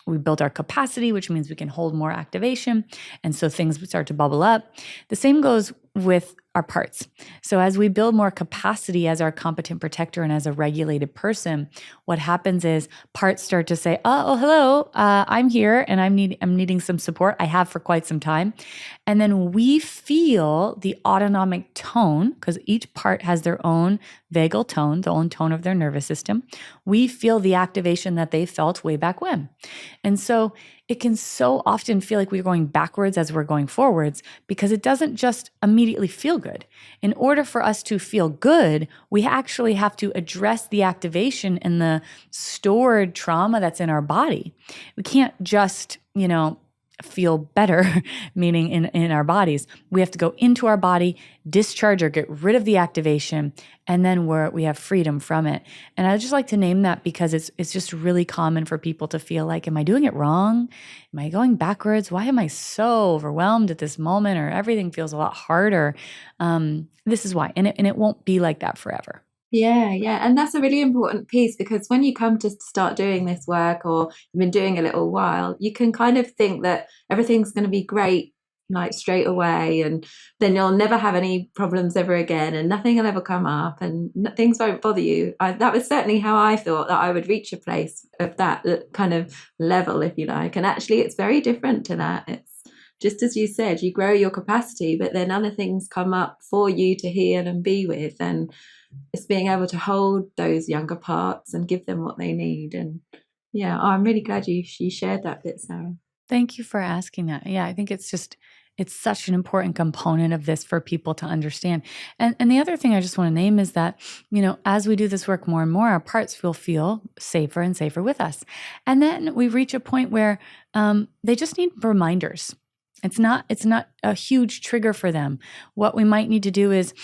we build our capacity, which means we can hold more activation. And so things start to bubble up. The same goes with our parts. So as we build more capacity as our competent protector and as a regulated person, what happens is parts start to say, oh, hello, I'm here and I'm needing some support. I have for quite some time. And then we feel the autonomic tone, because each part has their own vagal tone, the own tone of their nervous system. We feel the activation that they felt way back when. And so it can so often feel like we're going backwards as we're going forwards, because it doesn't just immediately feel good. In order for us to feel good, we actually have to address the activation and the stored trauma that's in our body. We can't just, feel better, meaning in our bodies. We have to go into our body, discharge or get rid of the activation, and then we have freedom from it. And I just like to name that because it's just really common for people to feel like, am I doing it wrong? Am I going backwards? Why am I so overwhelmed at this moment? Or everything feels a lot harder. This is why. And it won't be like that forever. Yeah. And that's a really important piece, because when you come to start doing this work, or you've been doing a little while, you can kind of think that everything's going to be great, like straight away, and then you'll never have any problems ever again, and nothing will ever come up, and things won't bother you. That was certainly how I thought that I would reach a place of that kind of level, if you like. And actually, it's very different to that. It's just as you said, you grow your capacity, but then other things come up for you to heal and be with. And it's being able to hold those younger parts and give them what they need. And I'm really glad you shared that bit, Sarah. Thank you for asking that. Yeah, I think it's such an important component of this for people to understand. And the other thing I just want to name is that, as we do this work more and more, our parts will feel safer and safer with us. And then we reach a point where they just need reminders. It's not a huge trigger for them. What we might need to do is,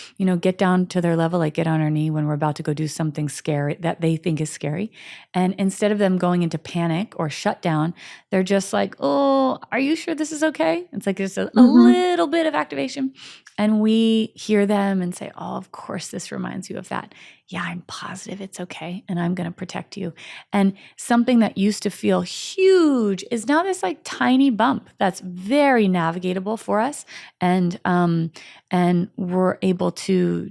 get down to their level, like get on our knee when we're about to go do something scary that they think is scary. And instead of them going into panic or shutdown, they're just like, oh, are you sure this is okay? It's like just a little bit of activation. And we hear them and say, oh, of course, this reminds you of that. Yeah, I'm positive it's okay. And I'm going to protect you. And something that used to feel huge is now this like tiny bump that's very navigatable for us. And we're able to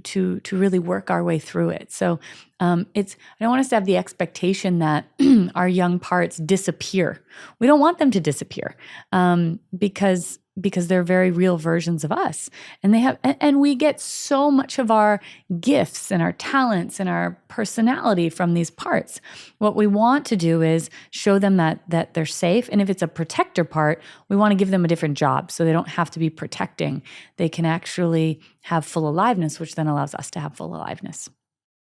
really work our way through it. So I don't want us to have the expectation that our young parts disappear. We don't want them to disappear because because they're very real versions of us. And and we get so much of our gifts and our talents and our personality from these parts. What we want to do is show them that they're safe. And if it's a protector part, we want to give them a different job so they don't have to be protecting. They can actually have full aliveness, which then allows us to have full aliveness.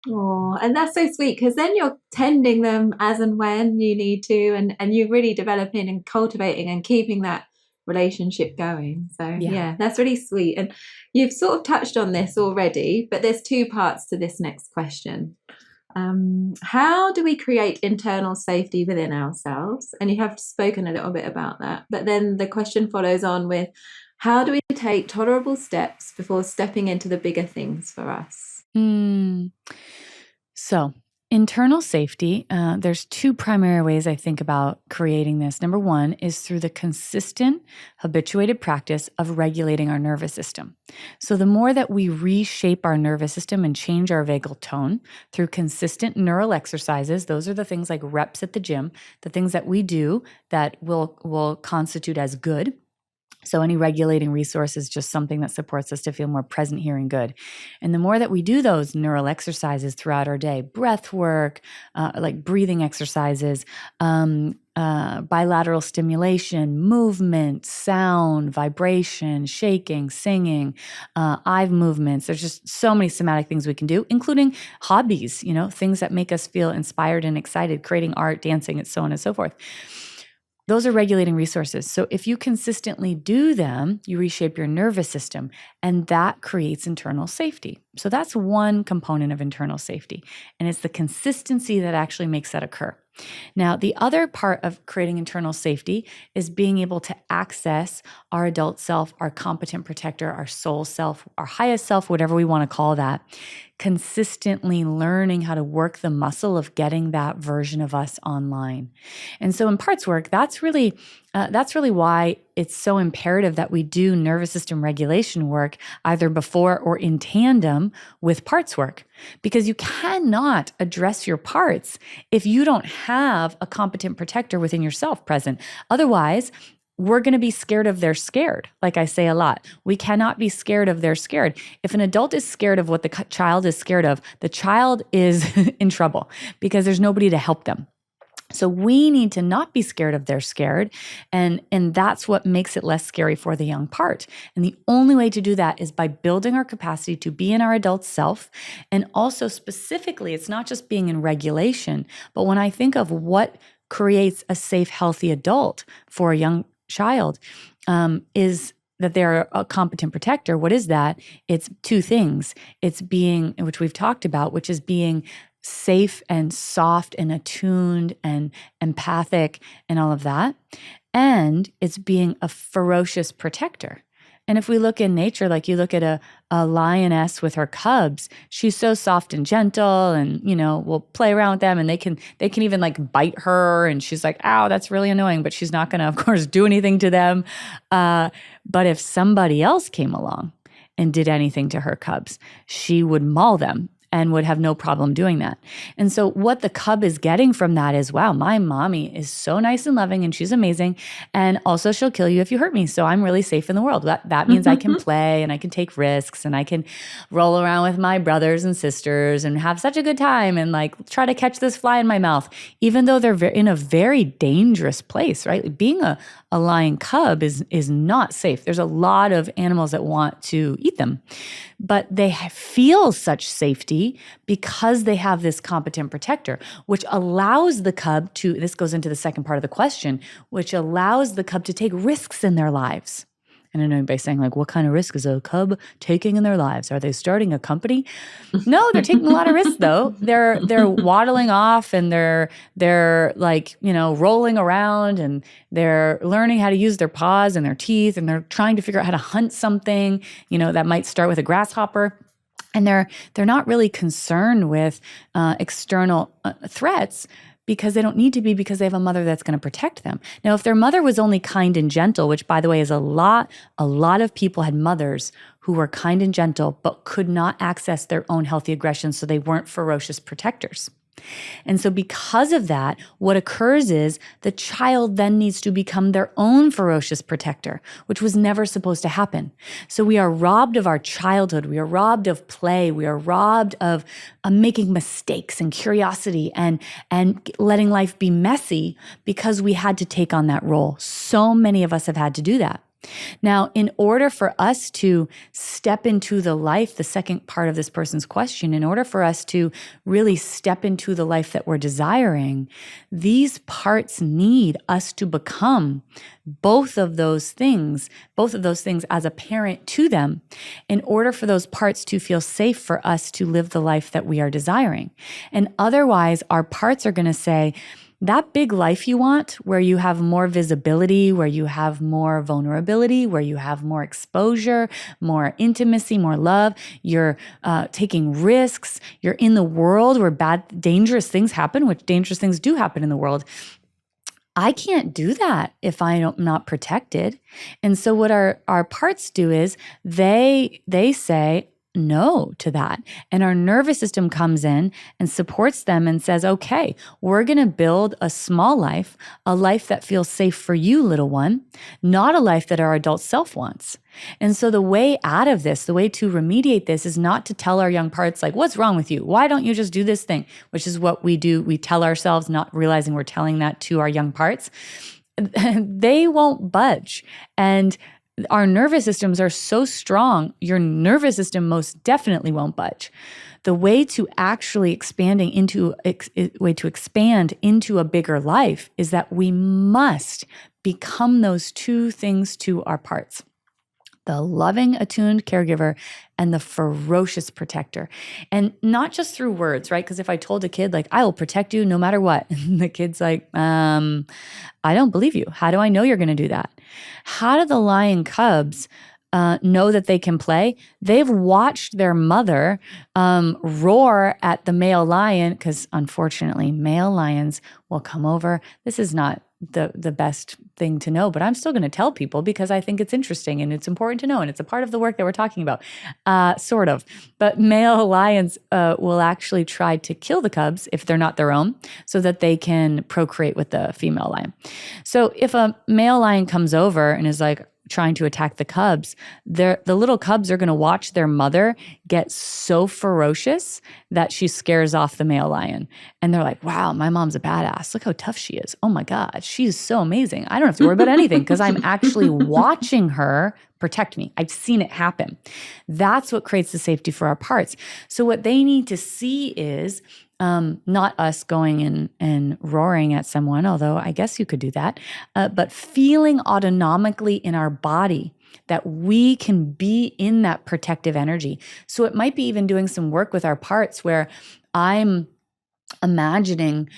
Oh, and that's so sweet, because then you're tending them as and when you need to, and you're really developing and cultivating and keeping that relationship going. So yeah, that's really sweet. And you've sort of touched on this already, but there's two parts to this next question. How do we create internal safety within ourselves? And you have spoken a little bit about that, but then the question follows on with, how do we take tolerable steps before stepping into the bigger things for us? So internal safety, there's two primary ways I think about creating this. Number one is through the consistent, habituated practice of regulating our nervous system. So the more that we reshape our nervous system and change our vagal tone through consistent neural exercises, those are the things like reps at the gym, the things that we do that will constitute as good. So any regulating resource is just something that supports us to feel more present, here, and good. And the more that we do those neural exercises throughout our day, breath work, like breathing exercises, bilateral stimulation, movement, sound, vibration, shaking, singing, eye movements. There's just so many somatic things we can do, including hobbies, things that make us feel inspired and excited, creating art, dancing, and so on and so forth. Those are regulating resources. So if you consistently do them, you reshape your nervous system, and that creates internal safety. So that's one component of internal safety, and it's the consistency that actually makes that occur. Now, the other part of creating internal safety is being able to access our adult self, our competent protector, our soul self, our highest self, whatever we want to call that, consistently learning how to work the muscle of getting that version of us online. And so in parts work, that's really why it's so imperative that we do nervous system regulation work either before or in tandem with parts work, because you cannot address your parts if you don't have a competent protector within yourself present. Otherwise, we're going to be scared of their scared. Like I say a lot, we cannot be scared of their scared. If an adult is scared of what the child is scared of, the child is in trouble because there's nobody to help them. So we need to not be scared of their scared, and that's what makes it less scary for the young part. And the only way to do that is by building our capacity to be in our adult self. And also specifically, it's not just being in regulation, but when I think of what creates a safe, healthy adult for a young child, is that they're a competent protector. What is that? It's two things. It's being, which we've talked about, which is being safe and soft and attuned and empathic and all of that. And it's being a ferocious protector. And if we look in nature, like you look at a lioness with her cubs, she's so soft and gentle, and we'll play around with them, and they can even like bite her, and she's like, ow, that's really annoying, but she's not gonna, of course, do anything to them. But if somebody else came along and did anything to her cubs, she would maul them and would have no problem doing that. And so what the cub is getting from that is, wow, my mommy is so nice and loving, and she's amazing. And also she'll kill you if you hurt me. So I'm really safe in the world. That means I can play and I can take risks and I can roll around with my brothers and sisters and have such a good time and like try to catch this fly in my mouth, even though they're in a very dangerous place, right? Being a lion cub is not safe. There's a lot of animals that want to eat them, but they feel such safety because they have this competent protector, which allows the cub to, this goes into the second part of the question, which allows the cub to take risks in their lives. And I know anybody's saying, like, what kind of risk is a cub taking in their lives? Are they starting a company? No, they're taking a lot of risks, though. They're waddling off, and they're like, rolling around, and they're learning how to use their paws and their teeth, and they're trying to figure out how to hunt something, that might start with a grasshopper. And they're not really concerned with external threats, because they don't need to be, because they have a mother that's going to protect them. Now, if their mother was only kind and gentle, which, by the way, is a lot of people had mothers who were kind and gentle but could not access their own healthy aggression, so they weren't ferocious protectors. And so because of that, what occurs is the child then needs to become their own ferocious protector, which was never supposed to happen. So we are robbed of our childhood. We are robbed of play. We are robbed of making mistakes and curiosity and letting life be messy because we had to take on that role. So many of us have had to do that. Now, in order for us to step into the life, the second part of this person's question, in order for us to really step into the life that we're desiring, these parts need us to become both of those things as a parent to them, in order for those parts to feel safe for us to live the life that we are desiring. And otherwise, our parts are going to say, that big life you want, where you have more visibility, where you have more vulnerability, where you have more exposure, more intimacy, more love, you're taking risks, you're in the world where dangerous things happen, which dangerous things do happen in the world. I can't do that if I'm not protected. And so what our parts do is they say no to that. And our nervous system comes in and supports them and says, okay, we're going to build a small life, a life that feels safe for you, little one, not a life that our adult self wants. And so the way out of this, the way to remediate this is not to tell our young parts, like, what's wrong with you? Why don't you just do this thing? Which is what we do. We tell ourselves, not realizing we're telling that to our young parts. They won't budge. And our nervous systems are so strong, your nervous system most definitely won't budge. The way to actually expand into a bigger life is that we must become those two things to our parts: the loving, attuned caregiver and the ferocious protector. And not just through words, right? Because if I told a kid, like, I will protect you no matter what, and the kid's like, I don't believe you. How do I know you're going to do that? How do the lion cubs know that they can play? They've watched their mother roar at the male lion, because unfortunately, male lions will come over. This is not the best thing to know, but I'm still going to tell people because I think it's interesting and it's important to know, and it's a part of the work that we're talking about, sort of. But male lions will actually try to kill the cubs if they're not their own, so that they can procreate with the female lion. So if a male lion comes over and is like trying to attack the cubs, the little cubs are going to watch their mother get so ferocious that she scares off the male lion. And they're like, wow, my mom's a badass. Look how tough she is. Oh my God, she's so amazing. I don't have to worry about anything because I'm actually watching her protect me. I've seen it happen. That's what creates the safety for our parts. So what they need to see is not us going and roaring at someone, although I guess you could do that, but feeling autonomically in our body that we can be in that protective energy. So it might be even doing some work with our parts where I'm imagining,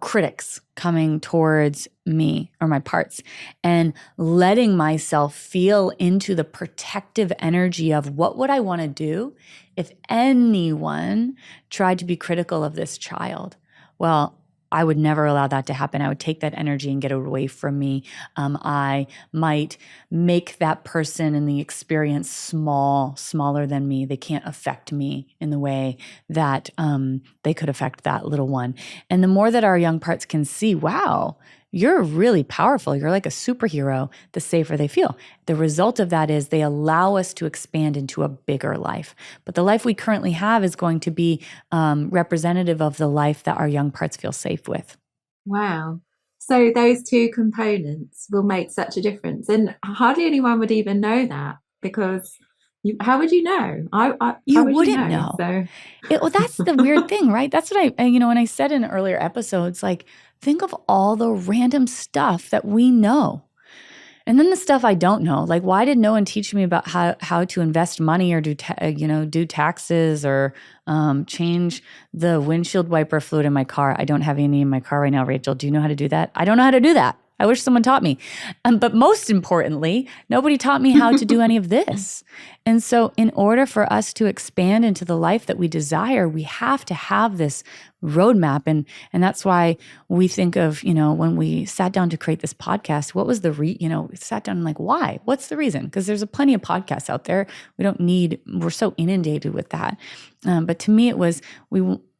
critics coming towards me or my parts, and letting myself feel into the protective energy of what would I want to do if anyone tried to be critical of this child. Well, I would never allow that to happen. I would take that energy and get it away from me. I might make that person in the experience smaller than me. They can't affect me in the way that they could affect that little one. And the more that our young parts can see, wow, you're really powerful, you're like a superhero, the safer they feel. The result of that is they allow us to expand into a bigger life. But the life we currently have is going to be representative of the life that our young parts feel safe with. Wow. So those two components will make such a difference. And hardly anyone would even know that, because how would you know? You wouldn't know. So. Well, that's the weird thing, right? That's what when I said in earlier episodes, like, think of all the random stuff that we know. And then the stuff I don't know, like, why did no one teach me about how to invest money or do taxes or change the windshield wiper fluid in my car? I don't have any in my car right now, Rachel. Do you know how to do that? I don't know how to do that. I wish someone taught me. But most importantly, nobody taught me how to do any of this. And so in order for us to expand into the life that we desire, we have to have this roadmap. And that's why we think of, when we sat down to create this podcast, what was the we sat down and like, why? What's the reason? Because there's plenty of podcasts out there. We're so inundated with that. But to me, it was,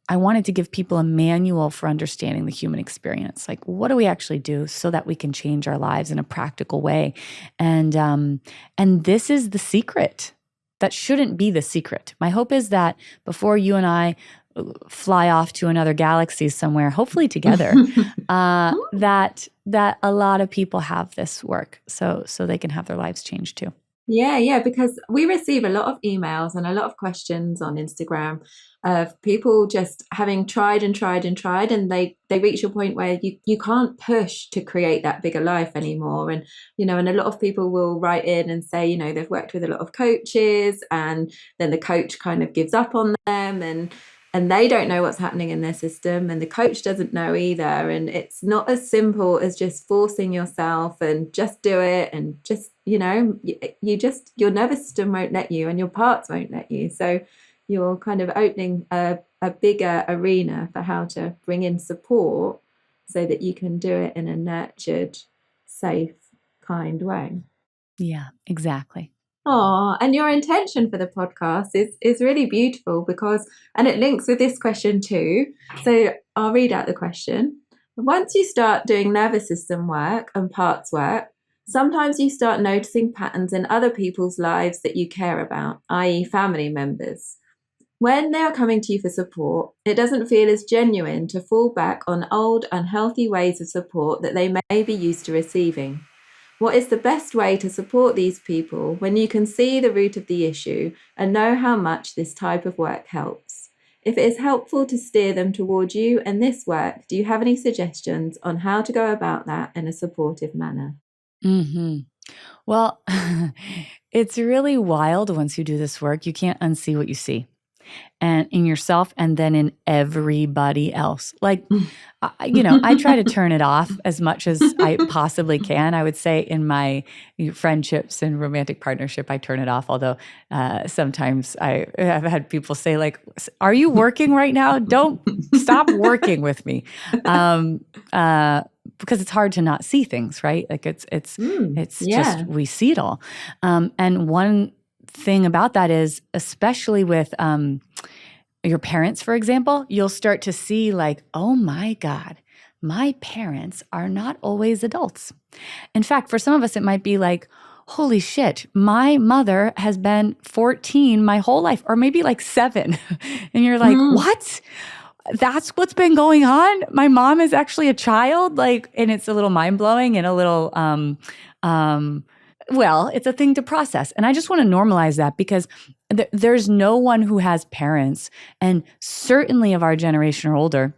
I wanted to give people a manual for understanding the human experience. Like, what do we actually do so that we can change our lives in a practical way? And this is the secret. That shouldn't be the secret. My hope is that before you and I fly off to another galaxy somewhere, hopefully together, that a lot of people have this work, so they can have their lives changed too. Yeah, because we receive a lot of emails and a lot of questions on Instagram of people just having tried and tried and tried, and they reach a point where you can't push to create that bigger life anymore. And, and a lot of people will write in and say, they've worked with a lot of coaches, and then the coach kind of gives up on them, and they don't know what's happening in their system, and the coach doesn't know either. And it's not as simple as just forcing yourself and just do it, and just, your nervous system won't let you, and your parts won't let you. So you're kind of opening a bigger arena for how to bring in support so that you can do it in a nurtured, safe, kind way. Yeah, exactly. Oh, and your intention for the podcast is really beautiful and it links with this question too. So I'll read out the question. Once you start doing nervous system work and parts work, sometimes you start noticing patterns in other people's lives that you care about, i.e. family members. When they are coming to you for support, it doesn't feel as genuine to fall back on old, unhealthy ways of support that they may be used to receiving. What is the best way to support these people when you can see the root of the issue and know how much this type of work helps? If it is helpful to steer them toward you and this work, do you have any suggestions on how to go about that in a supportive manner? Mm-hmm. Well, it's really wild once you do this work. You can't unsee what you see, and in yourself, and then in everybody else. Like, I try to turn it off as much as I possibly can. I would say in my friendships and romantic partnership, I turn it off. Although sometimes I have had people say, like, "Are you working right now? Don't stop working with me," because it's hard to not see things, right? Like it's just we see it all. And one thing about that is, especially with your parents, for example, you'll start to see like, oh my God, my parents are not always adults. In fact, for some of us, it might be like, holy shit, my mother has been 14 my whole life, or maybe like 7. And you're like, what? That's what's been going on? My mom is actually a child? Like, and it's a little mind-blowing and a little, well, it's a thing to process. And I just want to normalize that, because there's no one who has parents, and certainly of our generation or older,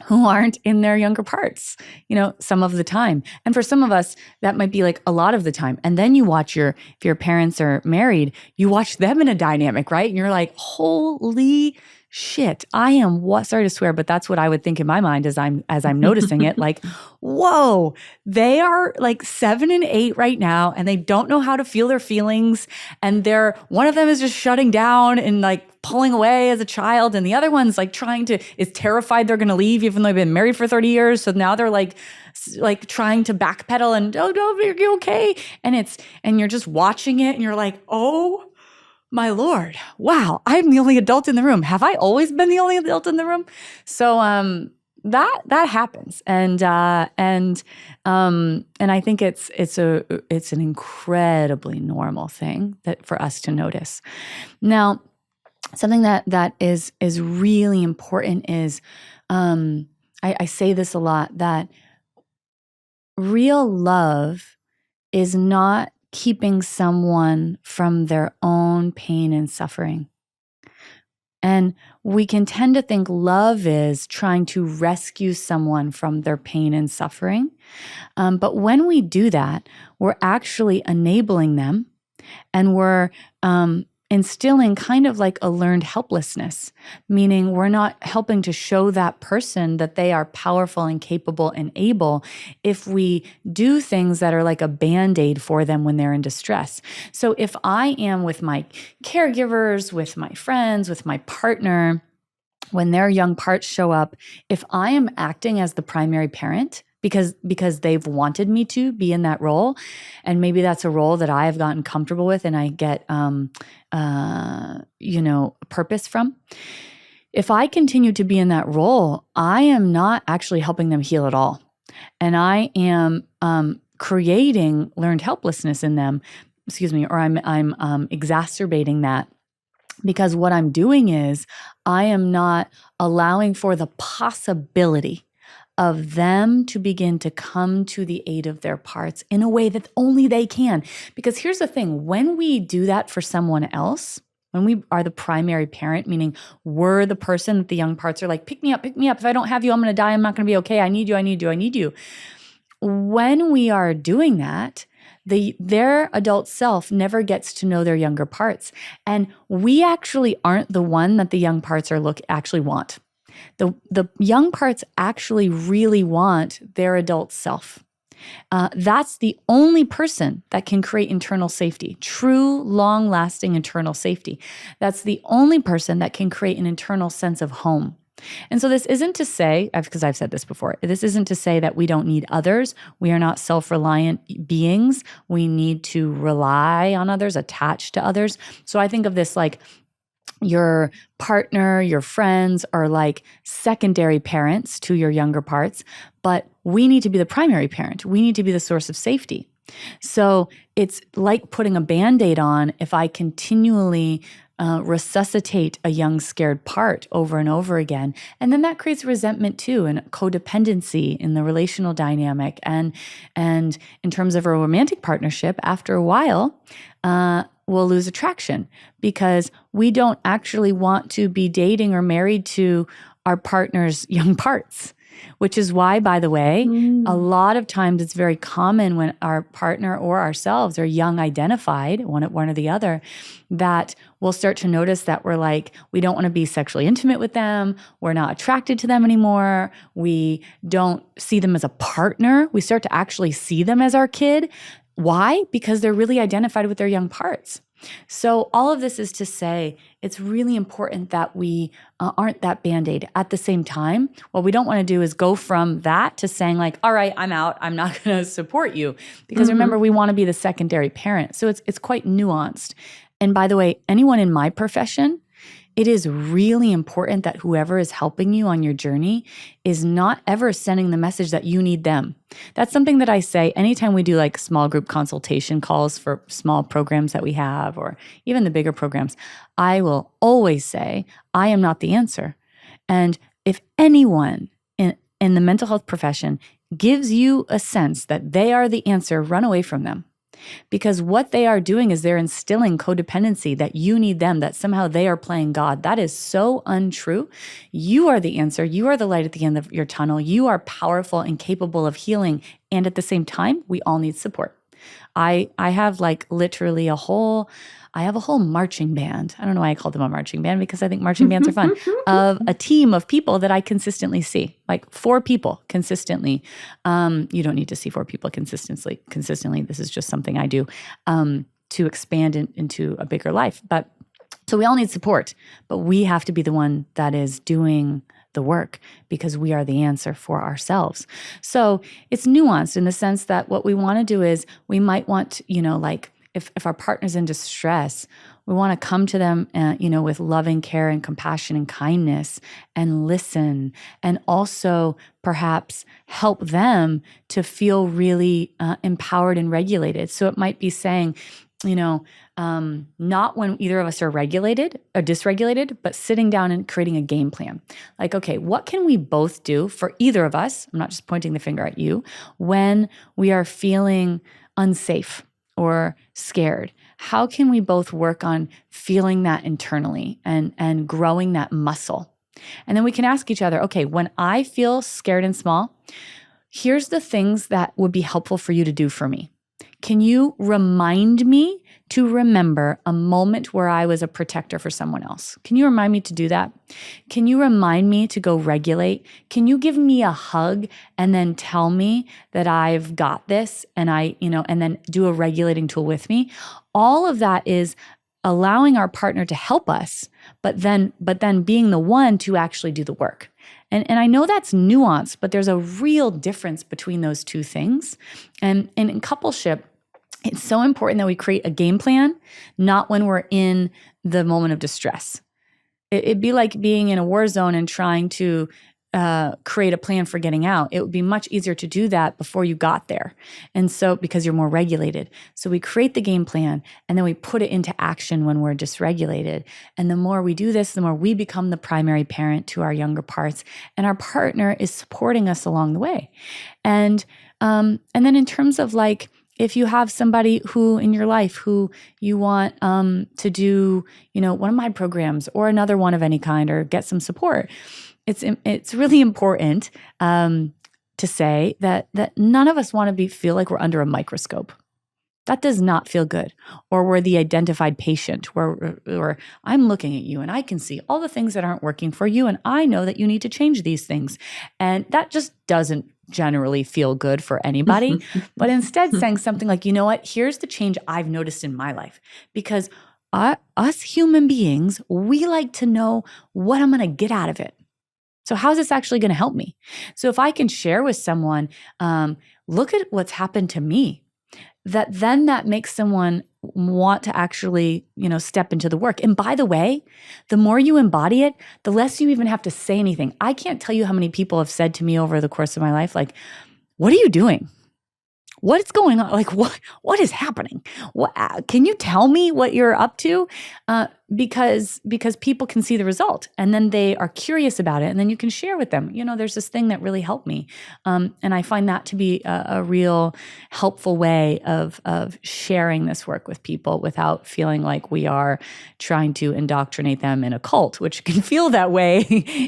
who aren't in their younger parts, some of the time. And for some of us, that might be like a lot of the time. And then you watch if your parents are married, you watch them in a dynamic, right? And you're like, holy shit, I am sorry to swear, but that's what I would think in my mind as I'm noticing it. Like, whoa, they are like 7 and 8 right now, and they don't know how to feel their feelings. And one of them is just shutting down and like pulling away as a child, and the other one's like is terrified they're going to leave, even though they've been married for 30 years. So now they're like trying to backpedal and, oh no, you're okay. And you're just watching it, and you're like, oh my Lord, wow, I'm the only adult in the room. Have I always been the only adult in the room? So that happens, and I think it's an incredibly normal thing for us to notice. Now, something that is really important is, I say this a lot, that real love is not keeping someone from their own pain and suffering. And we can tend to think love is trying to rescue someone from their pain and suffering. But when we do that, we're actually enabling them, and we're instilling kind of like a learned helplessness, meaning we're not helping to show that person that they are powerful and capable and able if we do things that are like a Band-Aid for them when they're in distress. So if I am with my caregivers, with my friends, with my partner, when their young parts show up, if I am acting as the primary parent, because they've wanted me to be in that role, and maybe that's a role that I have gotten comfortable with and I get purpose from. if I continue to be in that role, I am not actually helping them heal at all. And I am creating learned helplessness in them, or I'm exacerbating that. Because what I'm doing is I am not allowing for the possibility of them to begin to come to the aid of their parts in a way that only they can. Because here's the thing, when we do that for someone else, when we are the primary parent, meaning we're the person that the young parts are like, pick me up. If I don't have you, I'm going to die. I'm not going to be okay. I need you. When we are doing that, their adult self never gets to know their younger parts. And we actually aren't the one that the young parts actually want. The young parts actually really want their adult self. That's the only person that can create internal safety, true, long-lasting internal safety. That's the only person that can create an internal sense of home. And so this isn't to say, because I've said this before, this isn't to say that we don't need others. We are not self-reliant beings. We need to rely on others, attach to others. So I think of this like your partner, your friends are like secondary parents to your younger parts, but we need to be the primary parent. We need to be the source of safety. So it's like putting a Band-Aid on if I continually resuscitate a young scared part over and over again. And then that creates resentment too, and codependency in the relational dynamic. And in terms of a romantic partnership, after a while, we'll lose attraction because we don't actually want to be dating or married to our partner's young parts. Which is why, by the way, a lot of times it's very common when our partner or ourselves are young identified, one or the other, that we'll start to notice that we're like, we don't want to be sexually intimate with them. We're not attracted to them anymore. We don't see them as a partner. We start to actually see them as our kid. Why? Because they're really identified with their young parts. So all of this is to say it's really important that we aren't that Band-Aid. At the same time, what we don't want to do is go from that to saying like, all right, I'm out. I'm not going to support you. Because remember, we want to be the secondary parent. So it's quite nuanced. And by the way, anyone in my profession, it is really important that whoever is helping you on your journey is not ever sending the message that you need them. That's something that I say anytime we do like small group consultation calls for small programs that we have, or even the bigger programs. I will always say, I am not the answer. And if anyone in the mental health profession gives you a sense that they are the answer, run away from them. Because what they are doing is they're instilling codependency that you need them, that somehow they are playing God. That is so untrue. You are the answer. You are the light at the end of your tunnel. You are powerful and capable of healing. And at the same time, we all need support. I have like literally a whole marching band. I don't know why I called them a marching band, because I think marching bands are fun, of a team of people that I consistently see, like 4 people consistently. You don't need to see 4 people consistently. This is just something I do to expand into a bigger life. But so we all need support, but we have to be the one that is doing the work, because we are the answer for ourselves. So it's nuanced in the sense that what we want to do is we might want, like if our partner's in distress, we want to come to them, with loving care and compassion and kindness, and listen, and also perhaps help them to feel really empowered and regulated. So it might be saying, not when either of us are regulated or dysregulated, but sitting down and creating a game plan. Like, okay, what can we both do for either of us? I'm not just pointing the finger at you. When we are feeling unsafe or scared, how can we both work on feeling that internally and growing that muscle? And then we can ask each other, okay, when I feel scared and small, here's the things that would be helpful for you to do for me. Can you remind me to remember a moment where I was a protector for someone else? Can you remind me to do that? Can you remind me to go regulate? Can you give me a hug and then tell me that I've got this, and and then do a regulating tool with me? All of that is allowing our partner to help us, but then being the one to actually do the work. And I know that's nuanced, but there's a real difference between those two things. And in coupleship, it's so important that we create a game plan, not when we're in the moment of distress. It'd be like being in a war zone and trying to create a plan for getting out. It would be much easier to do that before you got there. And so, because you're more regulated. So we create the game plan and then we put it into action when we're dysregulated. And the more we do this, the more we become the primary parent to our younger parts, and our partner is supporting us along the way. And then in terms of like, if you have somebody who in your life who you want to do, one of my programs or another one of any kind, or get some support, it's really important to say that none of us want to feel like we're under a microscope. That does not feel good. Or we're the identified patient, where I'm looking at you and I can see all the things that aren't working for you, and I know that you need to change these things. And that just doesn't generally feel good for anybody. But instead saying something like, you know what, here's the change I've noticed in my life. Because us human beings, we like to know what I'm going to get out of it. So how's this actually going to help me? So if I can share with someone, look at what's happened to me, that makes someone want to actually, step into the work. And by the way, the more you embody it, the less you even have to say anything. I can't tell you how many people have said to me over the course of my life, like, what are you doing? What's going on? Like, what is happening? Can you tell me what you're up to? Because people can see the result, and then they are curious about it, and then you can share with them. There's this thing that really helped me, and I find that to be a real helpful way of sharing this work with people without feeling like we are trying to indoctrinate them in a cult, which can feel that way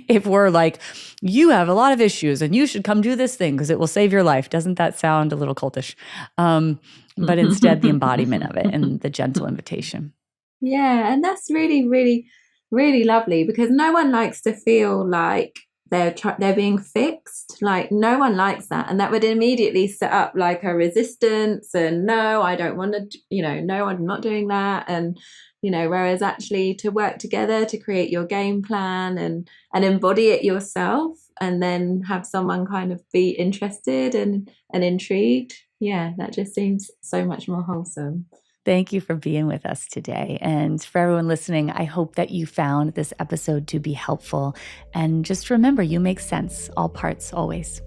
if we're like, you have a lot of issues and you should come do this thing because it will save your life. Doesn't that sound a little cultish? But instead, the embodiment of it and the gentle invitation. Yeah, and that's really, really, really lovely, because no one likes to feel like they're being fixed. Like, no one likes that, and that would immediately set up like a resistance. And no, I don't want to. No, I'm not doing that. And whereas actually to work together to create your game plan and embody it yourself, and then have someone kind of be interested and intrigued. Yeah, that just seems so much more wholesome. Thank you for being with us today. And for everyone listening, I hope that you found this episode to be helpful. And just remember, you make sense, all parts, always.